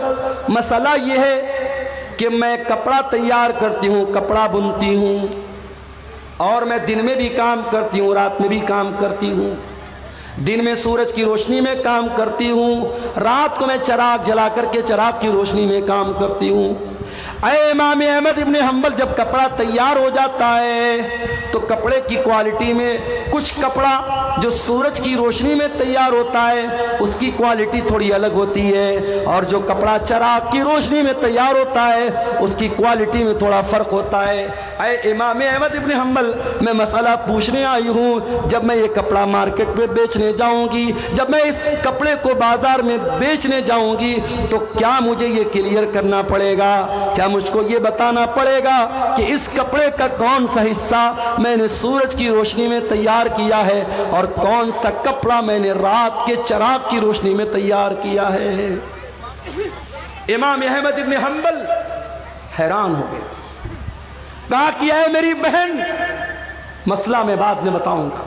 مسئلہ یہ ہے کہ میں کپڑا تیار کرتی ہوں, کپڑا بنتی ہوں, اور میں دن میں بھی کام کرتی ہوں, رات میں بھی کام کرتی ہوں. دن میں سورج کی روشنی میں کام کرتی ہوں, رات کو میں چراغ جلا کر کے چراغ کی روشنی میں کام کرتی ہوں. اے امام احمد ابن حنبل, جب کپڑا تیار ہو جاتا ہے تو کپڑے کی کوالٹی میں کچھ کپڑا جو سورج کی روشنی میں تیار ہوتا ہے اس کی کوالٹی تھوڑی الگ ہوتی ہے, اور جو کپڑا چراغ کی روشنی میں تیار ہوتا ہے اس کی کوالٹی میں تھوڑا فرق ہوتا ہے. اے امام احمد ابن حنبل, میں مسئلہ پوچھنے آئی ہوں, جب میں یہ کپڑا مارکیٹ میں بیچنے جاؤں گی, جب میں اس کپڑے کو بازار میں بیچنے جاؤں گی, تو کیا مجھے یہ کلیئر کرنا پڑے گا, کیا مجھ کو یہ بتانا پڑے گا کہ اس کپڑے کا کون سا حصہ میں نے سورج کی روشنی میں تیار کیا ہے اور کون سا کپڑا میں نے رات کے چراغ کی روشنی میں تیار کیا ہے؟ امام احمد ابن حنبل حیران ہو گئے. کہا کہ اے میری بہن, مسئلہ میں بعد میں بتاؤں گا,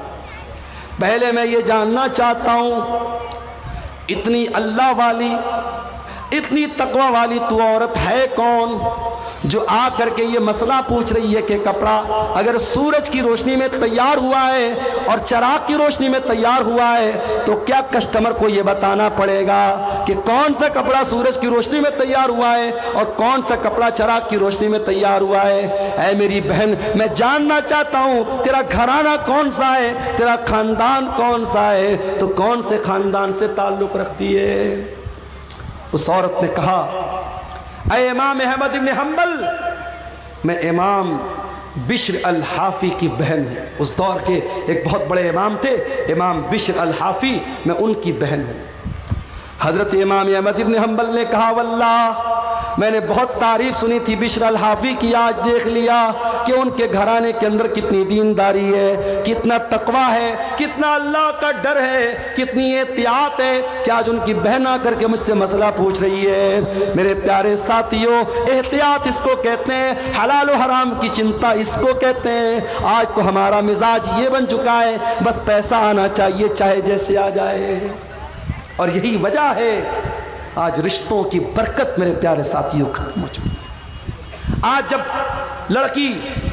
پہلے میں یہ جاننا چاہتا ہوں, اتنی اللہ والی, اتنی تقوی والی تو عورت ہے کون جو آ کر کے یہ مسئلہ پوچھ رہی ہے کہ کپڑا اگر سورج کی روشنی میں تیار ہوا ہے اور چراغ کی روشنی میں تیار ہوا ہے تو کیا کسٹمر کو یہ بتانا پڑے گا کہ کون سا کپڑا سورج کی روشنی میں تیار ہوا ہے اور کون سا کپڑا چراغ کی روشنی میں تیار ہوا ہے؟ اے میری بہن, میں جاننا چاہتا ہوں تیرا گھرانہ کون سا ہے, تیرا خاندان کون سا ہے, تو کون سے خاندان سے تعلق رکھتی ہے؟ اس عورت نے کہا, اے امام احمد ابن حنبل, میں امام بشر الحافی کی بہن ہوں. اس دور کے ایک بہت بڑے امام تھے, امام بشر الحافی, میں ان کی بہن ہوں. حضرت امام احمد ابن حنبل نے کہا, واللہ میں نے بہت تعریف سنی تھی بشر الحافی کی, آج دیکھ لیا کہ ان کے گھرانے کے اندر کتنی دینداری ہے, کتنا تقوی ہے, کتنا اللہ کا ڈر ہے, کتنی احتیاط ہے کہ آج ان کی بہن آ کر کے مجھ سے مسئلہ پوچھ رہی ہے. میرے پیارے ساتھیوں, احتیاط اس کو کہتے ہیں, حلال و حرام کی چنتا اس کو کہتے ہیں. آج تو ہمارا مزاج یہ بن چکا ہے, بس پیسہ آنا چاہیے چاہے جیسے آ جائے, اور یہی وجہ ہے آج رشتوں کی برکت میرے پیارے ساتھیوں ختم ہو چکی ہے. آج جب لڑکی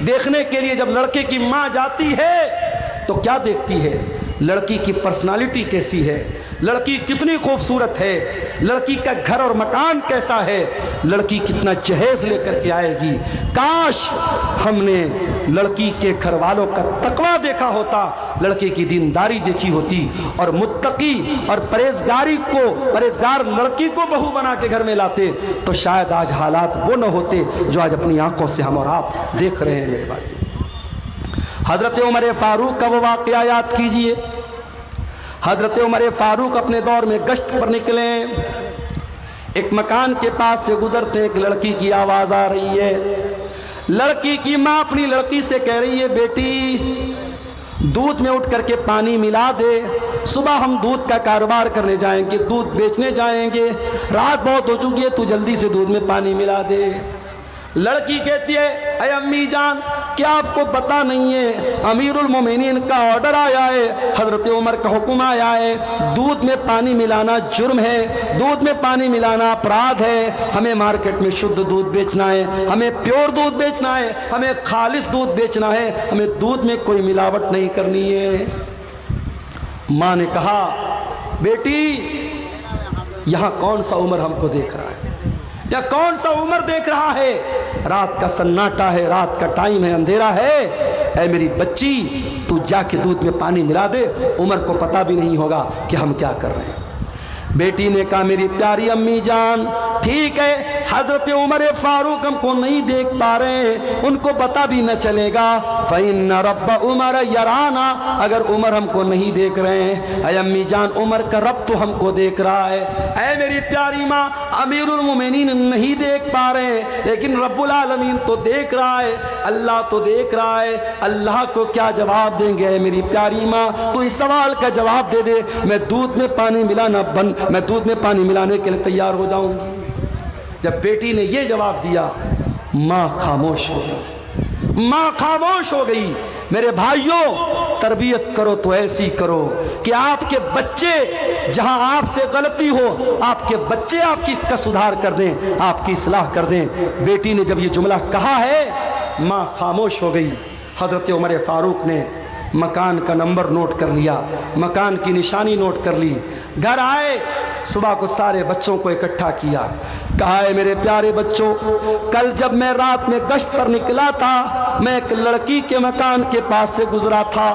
دیکھنے کے لیے جب لڑکے کی ماں جاتی ہے تو کیا دیکھتی ہے؟ لڑکی کی پرسنالٹی کیسی ہے, لڑکی کتنی خوبصورت ہے, لڑکی کا گھر اور مکان کیسا ہے, لڑکی کتنا جہیز لے کر کے آئے گی. کاش ہم نے لڑکی کے گھر والوں کا تقوی دیکھا ہوتا, لڑکے کی دینداری دیکھی ہوتی, اور متقی اور پرہیزگار لڑکی کو بہو بنا کے گھر میں لاتے, تو شاید آج حالات وہ نہ ہوتے جو آج اپنی آنکھوں سے ہم اور آپ دیکھ رہے ہیں. میرے بھائی, حضرت عمر فاروق کا وہ واقعہ یاد کیجئے. حضرت عمر فاروق اپنے دور میں گشت پر نکلے, ایک مکان کے پاس سے گزرتے, ایک لڑکی کی آواز آ رہی ہے. لڑکی کی ماں اپنی لڑکی سے کہہ رہی ہے, بیٹی دودھ میں اٹھ کر کے پانی ملا دے, صبح ہم دودھ کا کاروبار کرنے جائیں گے, دودھ بیچنے جائیں گے, رات بہت ہو چکی ہے, تو جلدی سے دودھ میں پانی ملا دے. لڑکی کہتی ہے, اے امی جان, کیا آپ کو پتا نہیں ہے امیر المومنین کا آرڈر آیا ہے, حضرت عمر کا حکم آیا ہے, دودھ میں پانی ملانا جرم ہے, دودھ میں پانی ملانا اپرادھ ہے, ہمیں مارکیٹ میں شدھ دودھ بیچنا ہے, ہمیں پیور دودھ بیچنا ہے, ہمیں خالص دودھ بیچنا ہے, ہمیں دودھ میں کوئی ملاوٹ نہیں کرنی ہے. ماں نے کہا, بیٹی یہاں کون سا عمر ہم کو دیکھ رہا ہے, یا کون سا عمر دیکھ رہا ہے؟ رات کا سناٹا ہے, رات کا ٹائم ہے, اندھیرا ہے. اے میری بچی تو جا کے دودھ میں پانی ملا دے، عمر کو پتہ بھی نہیں ہوگا کہ ہم کیا کر رہے ہیں۔ بیٹی نے کہا میری پیاری امی جان ٹھیک ہے، حضرت عمر فاروق ہم کو نہیں دیکھ پا رہے ہیں، ان کو پتہ بھی نہ چلے گا، فَإِنَّ رَبَّ عُمَرَ يَرَانَا، اگر عمر ہم کو نہیں دیکھ رہے ہیں، اے امی جان عمر کا رب تو ہم کو دیکھ رہا ہے۔ اے میری پیاری ماں، امیر المومنین نہیں دیکھ پا رہے ہیں لیکن رب العالمین تو دیکھ رہا ہے، اللہ تو دیکھ رہا ہے، اللہ کو کیا جواب دیں گے؟ اے میری پیاری ماں تو اس سوال کا جواب دے دے، میں دودھ میں پانی ملانے کے لیے تیار ہو جاؤں گی۔ جب بیٹی نے یہ جواب دیا ماں خاموش ہو گئی، ماں خاموش ہو گئی۔ میرے بھائیوں تربیت کرو تو ایسی کرو کہ آپ کے بچے جہاں آپ سے غلطی ہو آپ کے بچے آپ کی کا سدھار کر دیں، آپ کی اصلاح کر دیں۔ بیٹی نے جب یہ جملہ کہا ہے ماں خاموش ہو گئی۔ حضرت عمر فاروق نے مکان کا نمبر نوٹ کر لیا، مکان کی نشانی نوٹ کر لی، گھر آئے، صبح کو سارے بچوں کو اکٹھا کیا، کہا ہے میرے پیارے بچوں کل جب میں رات میں گشت پر نکلا تھا میں ایک لڑکی کے مکان کے پاس سے گزرا تھا،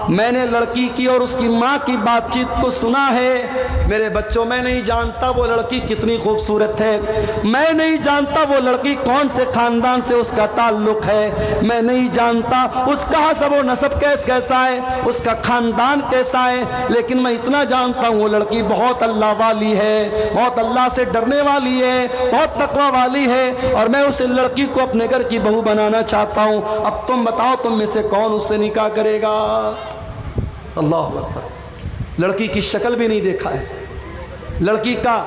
میں نے لڑکی کی اور اس کی ماں کی بات چیت کو سنا ہے۔ میرے بچوں میں نہیں جانتا وہ لڑکی کتنی خوبصورت ہے، میں نہیں جانتا وہ لڑکی کون سے خاندان سے اس کا تعلق ہے، میں نہیں جانتا اس کا حسب و نسب کیسا ہے، اس کا خاندان کیسا ہے، لیکن میں اتنا جانتا ہوں وہ لڑکی بہت اللہ والی ہے، بہت اللہ سے ڈرنے والی ہے، بہت تقوی والی ہے، اور میں اس لڑکی کو اپنے گھر کی بہو بنانا چاہتا ہوں۔ اب تم بتاؤ تم میں سے کون اس سے نکاح کرے گا؟ اللہ اکبر۔ لڑکی کی شکل بھی نہیں دیکھا ہے، لڑکی کا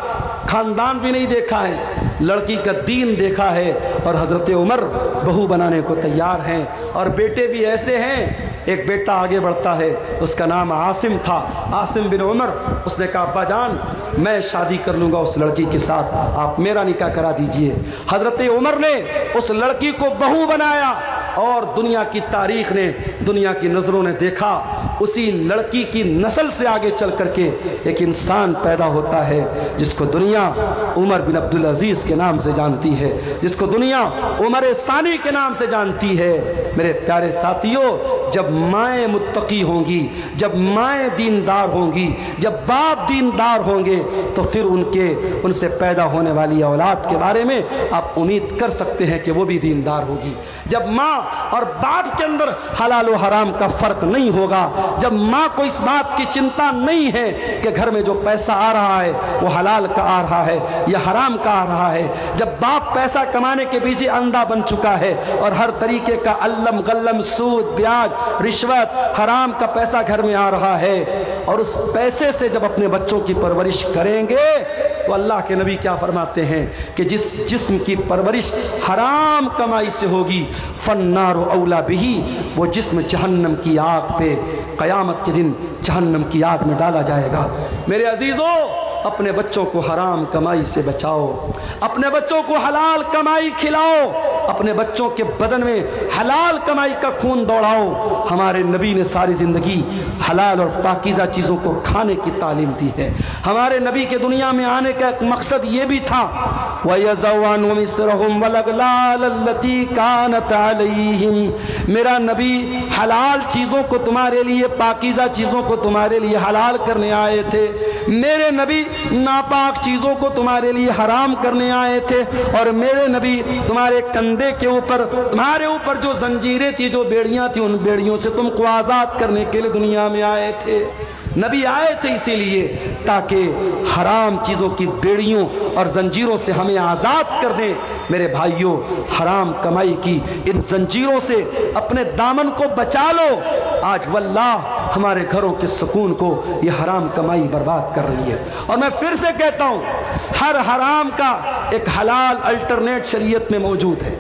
خاندان بھی نہیں دیکھا ہے، لڑکی کا دین دیکھا ہے، اور حضرت عمر بہو بنانے کو تیار ہیں۔ اور بیٹے بھی ایسے ہیں، ایک بیٹا آگے بڑھتا ہے، اس کا نام عاصم تھا، عاصم بن عمر، اس نے کہا ابا جان میں شادی کر لوں گا اس لڑکی کے ساتھ، آپ میرا نکاح کرا دیجئے۔ حضرت عمر نے اس لڑکی کو بہو بنایا، اور دنیا کی تاریخ نے، دنیا کی نظروں نے دیکھا اسی لڑکی کی نسل سے آگے چل کر کے ایک انسان پیدا ہوتا ہے جس کو دنیا عمر بن عبدالعزیز کے نام سے جانتی ہے، جس کو دنیا عمر ثانی کے نام سے جانتی ہے۔ میرے پیارے ساتھیوں جب مائیں متقی ہوں گی، جب مائیں دیندار ہوں گی، جب باپ دیندار ہوں گے تو پھر ان سے پیدا ہونے والی اولاد کے بارے میں آپ امید کر سکتے ہیں کہ وہ بھی دیندار ہوگی۔ جب ماں اور باپ کے اندر حلال و حرام کا فرق نہیں ہوگا، جب ماں کو اس بات کی چنتا نہیں ہے کہ گھر میں جو پیسہ آ رہا ہے وہ حلال کا آ رہا ہے یا حرام کا آ رہا ہے، جب باپ پیسہ کمانے کے پیچھے اندھا بن چکا ہے اور ہر طریقے کا علم غلم سود بیاج رشوت حرام کا پیسہ گھر میں آ رہا ہے، اور اس پیسے سے جب اپنے بچوں کی پرورش کریں گے تو اللہ کے نبی کیا فرماتے ہیں کہ جس جسم کی پرورش حرام کمائی سے ہوگی فالنار اولا بہی، وہ جسم جہنم کی آگ پہ قیامت کے دن جہنم کی آگ میں ڈالا جائے گا۔ میرے عزیزوں اپنے بچوں کو حرام کمائی سے بچاؤ، اپنے بچوں کو حلال کمائی کھلاؤ، اپنے بچوں کے بدن میں حلال کمائی کا خون دوڑاؤ۔ ہمارے نبی نے ساری زندگی حلال اور پاکیزہ چیزوں کو کھانے کی تعلیم دی ہے۔ ہمارے نبی کے دنیا میں آنے کا ایک مقصد یہ بھی تھا وَيَضَعُ عَنْهُمْ إِصْرَهُمْ وَالْأَغْلَالَ الَّتِي كَانَتْ عَلَيْهِمْ، میرا نبی حلال چیزوں کو تمہارے لیے، پاکیزہ چیزوں کو تمہارے لیے حلال کرنے آئے تھے، میرے نبی ناپاک چیزوں کو تمہارے لیے حرام کرنے آئے تھے، اور میرے نبی تمہارے کندھے کے اوپر، تمہارے اوپر جو زنجیریں تھی، جو بیڑیاں تھیں، ان بیڑیوں سے تم کو آزاد کرنے کے لیے دنیا میں آئے تھے۔ نبی آئے تھے اسی لیے تاکہ حرام چیزوں کی بیڑیوں اور زنجیروں سے ہمیں آزاد کر دیں۔ میرے بھائیوں حرام کمائی کی ان زنجیروں سے اپنے دامن کو بچا لو۔ آج واللہ ہمارے گھروں کے سکون کو یہ حرام کمائی برباد کر رہی ہے، اور میں پھر سے کہتا ہوں ہر حرام کا ایک حلال الٹرنیٹ شریعت میں موجود ہے۔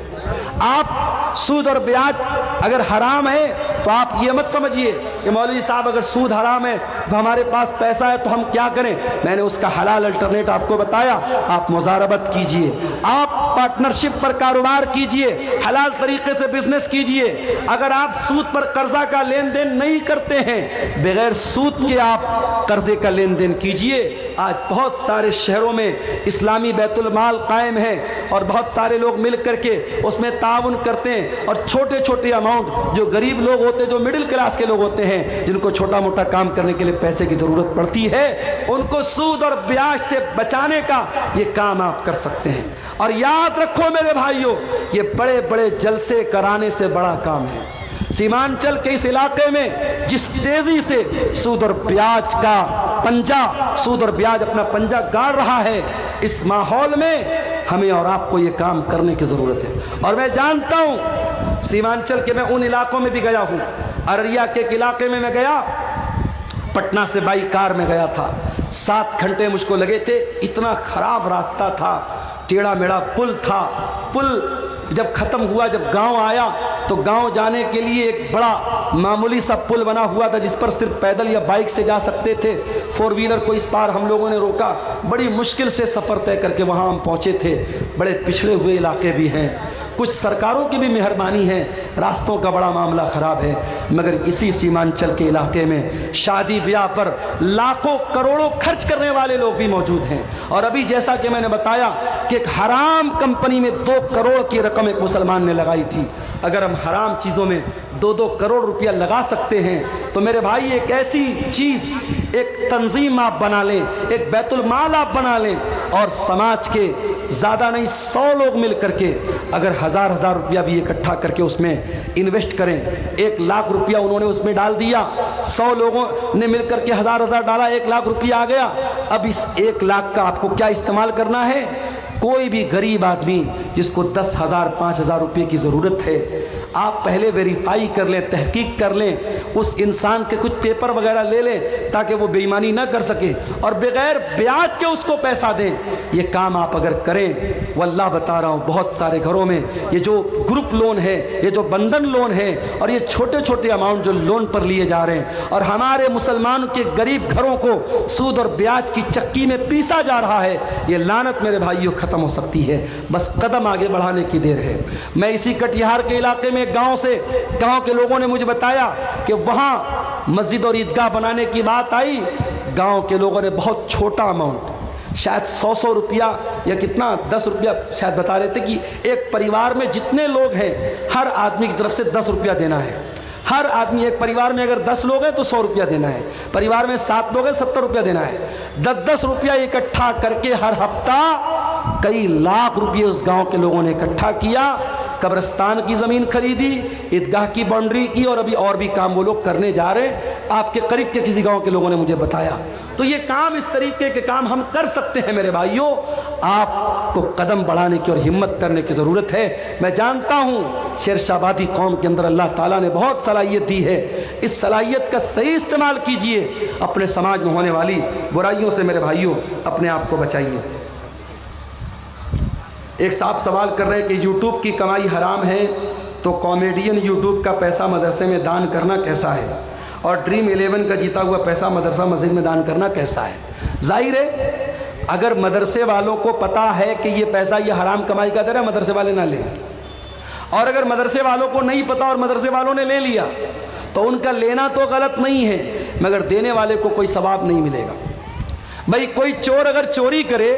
آپ سود اور بیاج اگر حرام ہے تو آپ یہ مت سمجھیے کہ مولوی صاحب اگر سود حرام ہے اب ہمارے پاس پیسہ ہے تو ہم کیا کریں؟ میں نے اس کا حلال الٹرنیٹ آپ کو بتایا، آپ مزاربت کیجئے، آپ پارٹنرشپ پر کاروبار کیجئے، حلال طریقے سے بزنس کیجئے۔ اگر آپ سود پر قرضہ کا لین دین نہیں کرتے ہیں، بغیر سود کے آپ قرضے کا لین دین کیجئے۔ آج بہت سارے شہروں میں اسلامی بیت المال قائم ہے اور بہت سارے لوگ مل کر کے اس میں تعاون کرتے ہیں، اور چھوٹے چھوٹے اماؤنٹ جو غریب لوگ ہوتے ہیں، جو مڈل کلاس کے لوگ ہوتے ہیں، جن کو چھوٹا موٹا کام کرنے کے لیے پیسے کی ضرورت پڑتی ہے، ان کو سود اور بیاج سے بچانے کا یہ کام آپ کر سکتے ہیں۔ اور یاد رکھو میرے بھائیوں، یہ بڑے بڑے جلسے کرانے سے بڑا کام ہے۔ سیمانچل کے اس علاقے میں جس تیزی سے سود اور بیاج کا پنجہ، سود اور بیاج اپنا پنجہ گاڑ رہا ہے، اس ماحول میں ہمیں اور آپ کو یہ کام کرنے کی ضرورت ہے۔ اور میں جانتا ہوں سیمانچل کے، میں ان علاقوں میں بھی گیا ہوں، ارریہ کے ایک علاقے میں گیا، پٹنہ سے بائی کار میں گیا تھا، 7 گھنٹے مجھ کو لگے تھے، اتنا خراب راستہ تھا، ٹیڑھا میڑھا پل تھا۔ پل جب ختم ہوا، جب گاؤں آیا تو گاؤں جانے کے لیے ایک بڑا معمولی سا پل بنا ہوا تھا جس پر صرف پیدل یا بائک سے جا سکتے تھے، 4 ویلر کو اس پار ہم لوگوں نے روکا، بڑی مشکل سے سفر طے کر کے وہاں ہم پہنچے تھے۔ بڑے پچھڑے ہوئے علاقے بھی ہیں، کچھ سرکاروں کی بھی مہربانی ہے، راستوں کا بڑا معاملہ خراب ہے، مگر اسی سیمانچل کے علاقے میں شادی بیاہ پر لاکھوں کروڑوں خرچ کرنے والے لوگ بھی موجود ہیں۔ اور ابھی جیسا کہ میں نے بتایا کہ ایک حرام کمپنی میں 2 کروڑ کی رقم ایک مسلمان نے لگائی تھی۔ اگر ہم حرام چیزوں میں 2 کروڑ روپیہ لگا سکتے ہیں تو میرے بھائی ایک ایسی چیز، ایک تنظیم آپ بنا لیں، ایک بیت المال آپ بنا لیں، اور سماج کے زیادہ نہیں 100 لوگ مل کر کے اگر 1000 روپیہ بھی اکٹھا کر کے اس میں انویسٹ کریں، 1 لاکھ روپیہ انہوں نے اس میں ڈال دیا، 100 لوگوں نے مل کر کے 1000 ڈالا، 1 لاکھ روپیہ آ گیا۔ اب اس 1 لاکھ کا آپ کو کیا استعمال کرنا ہے؟ کوئی بھی غریب آدمی جس کو 10,000 5,000 روپے کی ضرورت ہے، آپ پہلے ویریفائی کر لیں، تحقیق کر لیں، اس انسان کے کچھ پیپر وغیرہ لے لیں تاکہ وہ بے ایمانی نہ کر سکے، اور بغیر بیاج کے اس کو پیسہ دیں۔ یہ کام آپ اگر کریں، واللہ بتا رہا ہوں بہت سارے گھروں میں یہ جو گروپ لون ہے، یہ جو بندھن لون ہے، اور یہ چھوٹے چھوٹے اماؤنٹ جو لون پر لیے جا رہے ہیں، اور ہمارے مسلمانوں کے غریب گھروں کو سود اور بیاج کی چکی میں پیسا جا رہا ہے، یہ لعنت میرے بھائیوں ختم ہو سکتی ہے، بس قدم آگے بڑھانے کی دیر ہے۔ میں اسی کٹیہار کے علاقے میں گاؤں کے لوگوں نے مجھے بتایا کہ وہاں مسجد اور عیدگاہ بنانے کی بات آئی، گاؤں کے لوگوں نے بہت چھوٹا اماؤنٹ، شاید 100 روپیہ یا کتنا 10 روپیہ شاید بتا رہے تھے کہ ایک پریوار میں جتنے لوگ ہیں ہر آدمی کی طرف سے 10 روپیہ دینا ہے۔ ہر آدمی، ایک پریوار میں اگر 10 لوگ ہیں تو 100 روپیہ دینا ہے، پریوار میں 7 لوگ ہیں 70 روپیہ دینا ہے۔ 10 روپیہ اکٹھا کر کے ہر ہفتہ کئی لاکھ روپیے اس گاؤں کے لوگوں نے اکٹھا کیا، قبرستان کی زمین خریدی، عیدگاہ کی باؤنڈری کی، اور ابھی اور بھی کام وہ لوگ کرنے جا رہے ہیں، آپ کے قریب کے کسی گاؤں کے لوگوں نے مجھے بتایا۔ تو یہ کام، اس طریقے کے کام ہم کر سکتے ہیں میرے بھائیوں، آپ کو قدم بڑھانے کی اور ہمت کرنے کی ضرورت ہے۔ میں جانتا ہوں شیر شاہ آبادی قوم کے اندر اللہ تعالیٰ نے بہت صلاحیت دی ہے، اس صلاحیت کا صحیح استعمال کیجئے، اپنے سماج میں ہونے والی برائیوں سے میرے بھائیوں اپنے آپ کو بچائیے۔ ایک صاحب سوال کر رہے ہیں کہ یوٹیوب کی کمائی حرام ہے تو کامیڈین یوٹیوب کا پیسہ مدرسے میں دان کرنا کیسا ہے، اور ڈریم 11 کا جیتا ہوا پیسہ مدرسہ مسجد میں دان کرنا کیسا ہے؟ ظاہر ہے اگر مدرسے والوں کو پتا ہے کہ یہ پیسہ یہ حرام کمائی کا در ہے، مدرسے والے نہ لیں، اور اگر مدرسے والوں کو نہیں پتا اور مدرسے والوں نے لے لیا تو ان کا لینا تو غلط نہیں ہے، مگر دینے والے کو کوئی ثواب نہیں ملے گا۔ بھائی کوئی چور اگر چوری کرے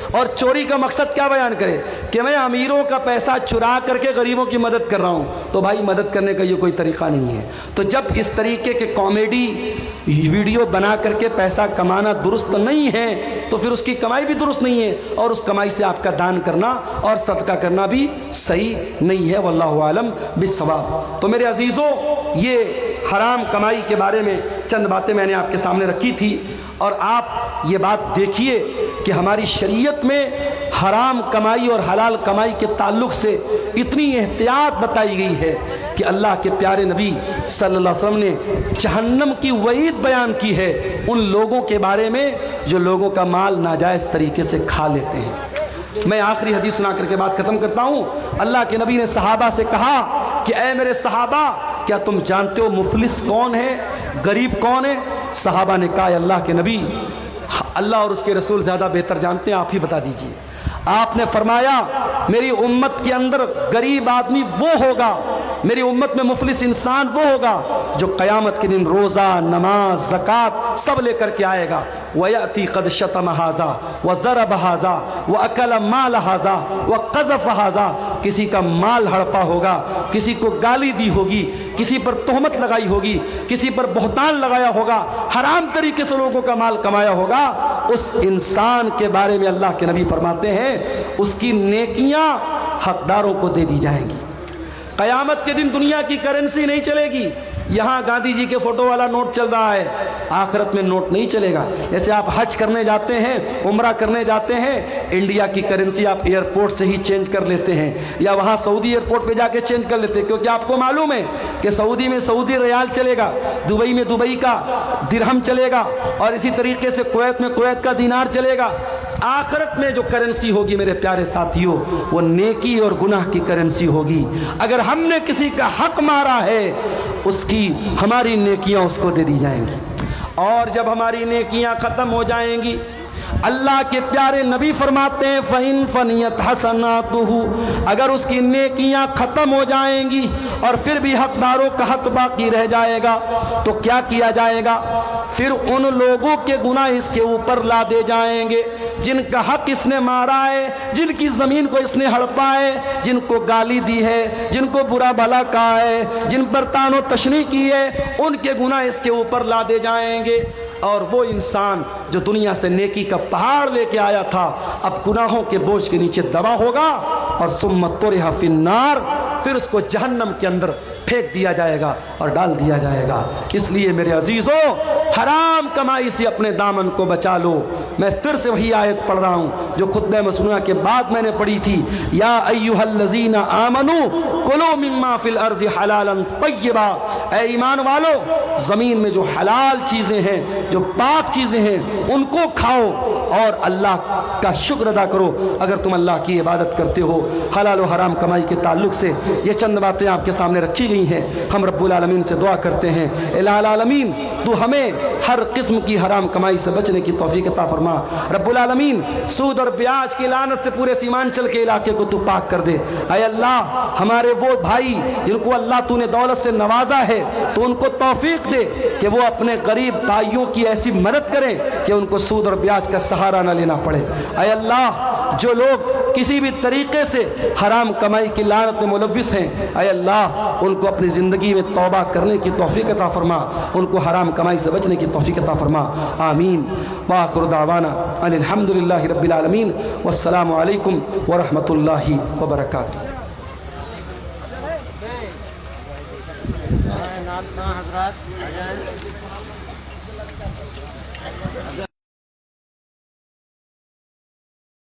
اور چوری کا مقصد کیا بیان کرے کہ میں امیروں کا پیسہ چرا کر کے غریبوں کی مدد کر رہا ہوں، تو بھائی مدد کرنے کا یہ کوئی طریقہ نہیں ہے۔ تو جب اس طریقے کے کامیڈی ویڈیو بنا کر کے پیسہ کمانا درست نہیں ہے تو پھر اس کی کمائی بھی درست نہیں ہے، اور اس کمائی سے آپ کا دان کرنا اور صدقہ کرنا بھی صحیح نہیں ہے، واللہ عالم بالصواب۔ تو میرے عزیزوں، یہ حرام کمائی کے بارے میں چند باتیں میں نے آپ کے سامنے رکھی تھی، اور آپ یہ بات دیکھیے کہ ہماری شریعت میں حرام کمائی اور حلال کمائی کے تعلق سے اتنی احتیاط بتائی گئی ہے کہ اللہ کے پیارے نبی صلی اللہ علیہ وسلم نے جہنم کی وعید بیان کی ہے ان لوگوں کے بارے میں جو لوگوں کا مال ناجائز طریقے سے کھا لیتے ہیں۔ میں آخری حدیث سنا کر کے بات ختم کرتا ہوں۔ اللہ کے نبی نے صحابہ سے کہا کہ اے میرے صحابہ، کیا تم جانتے ہو مفلس کون ہے، غریب کون ہے؟ صحابہ نے کہا اللہ کے نبی، اللہ اور اس کے رسول زیادہ بہتر جانتے ہیں، آپ ہی بتا دیجئے۔ آپ نے فرمایا میری امت کے اندر غریب آدمی وہ ہوگا، میری امت میں مفلس انسان وہ ہوگا جو قیامت کے دن روزہ، نماز، زکوٰۃ سب لے کر کے آئے گا۔ وَيَأْتِي قَدْ شَتَمَ هَذَا وَضَرَبَ هَذَا وَأَكَلَ مَالَ هَذَا وَقَذَفَ هَذَا، کسی کا مال ہڑپا ہوگا، کسی کو گالی دی ہوگی، کسی پر تہمت لگائی ہوگی، کسی پر بہتان لگایا ہوگا، حرام طریقے سے لوگوں کا مال کمایا ہوگا، اس انسان کے بارے میں اللہ کے نبی فرماتے ہیں اس کی نیکیاں حقداروں کو دے دی جائیں گی۔ قیامت کے دن دنیا کی کرنسی نہیں چلے گی، یہاں گاندھی جی کے فوٹو والا نوٹ چل رہا ہے، آخرت میں نوٹ نہیں چلے گا۔ جیسے آپ حج کرنے جاتے ہیں، عمرہ کرنے جاتے ہیں، انڈیا کی کرنسی آپ ایئرپورٹ سے ہی چینج کر لیتے ہیں، یا وہاں سعودی ایئرپورٹ پہ جا کے چینج کر لیتے ہیں، کیونکہ آپ کو معلوم ہے کہ سعودی میں سعودی ریال چلے گا، دبئی میں دبئی کا درہم چلے گا، اور اسی طریقے سے کویت میں کویت کا دینار چلے گا۔ آخرت میں جو کرنسی ہوگی میرے پیارے ساتھیوں، وہ نیکی اور گناہ کی کرنسی ہوگی۔ اگر ہم نے کسی کا حق مارا ہے، اس کی ہماری نیکیاں اس کو دے دی جائیں گی، اور جب ہماری نیکیاں ختم ہو جائیں گی، اللہ کے پیارے نبی فرماتے ہیں فَإِن فَنِيَتْ حَسَنَاتُهُ، اگر اس کی نیکیاں ختم ہو جائیں گی اور پھر بھی حقداروں کا حق باقی رہ جائے گا، تو کیا کیا جائے گا؟ پھر ان لوگوں کے گناہ اس کے اوپر لا دے جائیں گے جن کا حق اس نے مارا ہے، جن کی زمین کو اس نے ہڑپا ہے، جن کو گالی دی ہے، جن کو برا بھلا کہا ہے، جن پر طعن و تشنیع کی ہے، ان کے گناہ اس کے اوپر لا دے جائیں گے۔ اور وہ انسان جو دنیا سے نیکی کا پہاڑ لے کے آیا تھا، اب گناہوں کے بوجھ کے نیچے دبا ہوگا، اور ثم طرح فی النار، پھر اس کو جہنم کے اندر پھینک دیا جائے گا اور ڈال دیا جائے گا۔ اس لیے میرے عزیزوں، حرام کمائی سے اپنے دامن کو بچا لو۔ میں پھر سے وہی آیت پڑھ رہا ہوں جو خطبہ مسنونہ کے بعد میں نے پڑھی تھی، یا ایھا الذین آمنوا کلوا مما فی الارض حلالا طیبا، اے ایمان والو، زمین میں جو حلال چیزیں ہیں، جو پاک چیزیں ہیں، ان کو کھاؤ اور اللہ کا شکر ادا کرو اگر تم اللہ کی عبادت کرتے ہو۔ حلال و حرام کمائی کے تعلق سے یہ چند باتیں آپ کے سامنے رکھی گئی ہیں۔ ہم رب العالمین سے دعا کرتے ہیں، الہ العالمین تو ہمیں ہر قسم کی حرام کمائی سے بچنے کی توفیق عطا فرما۔ رب العالمین سود اور بیاج کی لعنت سے پورے سیمانچل کے علاقے کو تو پاک کر دے۔ اے اللہ، ہمارے وہ بھائی جن کو اللہ تو نے دولت سے نوازا ہے، تو ان کو توفیق دے کہ وہ اپنے غریب بھائیوں کی ایسی مدد کریں کہ ان کو سود اور بیاج کا سہارا نہ لینا پڑے۔ اے اللہ، جو لوگ کسی بھی طریقے سے حرام کمائی کی لعنت میں ملوث ہیں، اے اللہ ان کو اپنی زندگی میں توبہ کرنے کی توفیق عطا فرما، ان کو حرام کمائی سے بچنے کی توفیق عطا فرما، آمین۔ وآخر دعوانا ان الحمدللہ رب العالمین، والسلام علیکم ورحمۃ اللہ وبرکاتہ۔ حضرات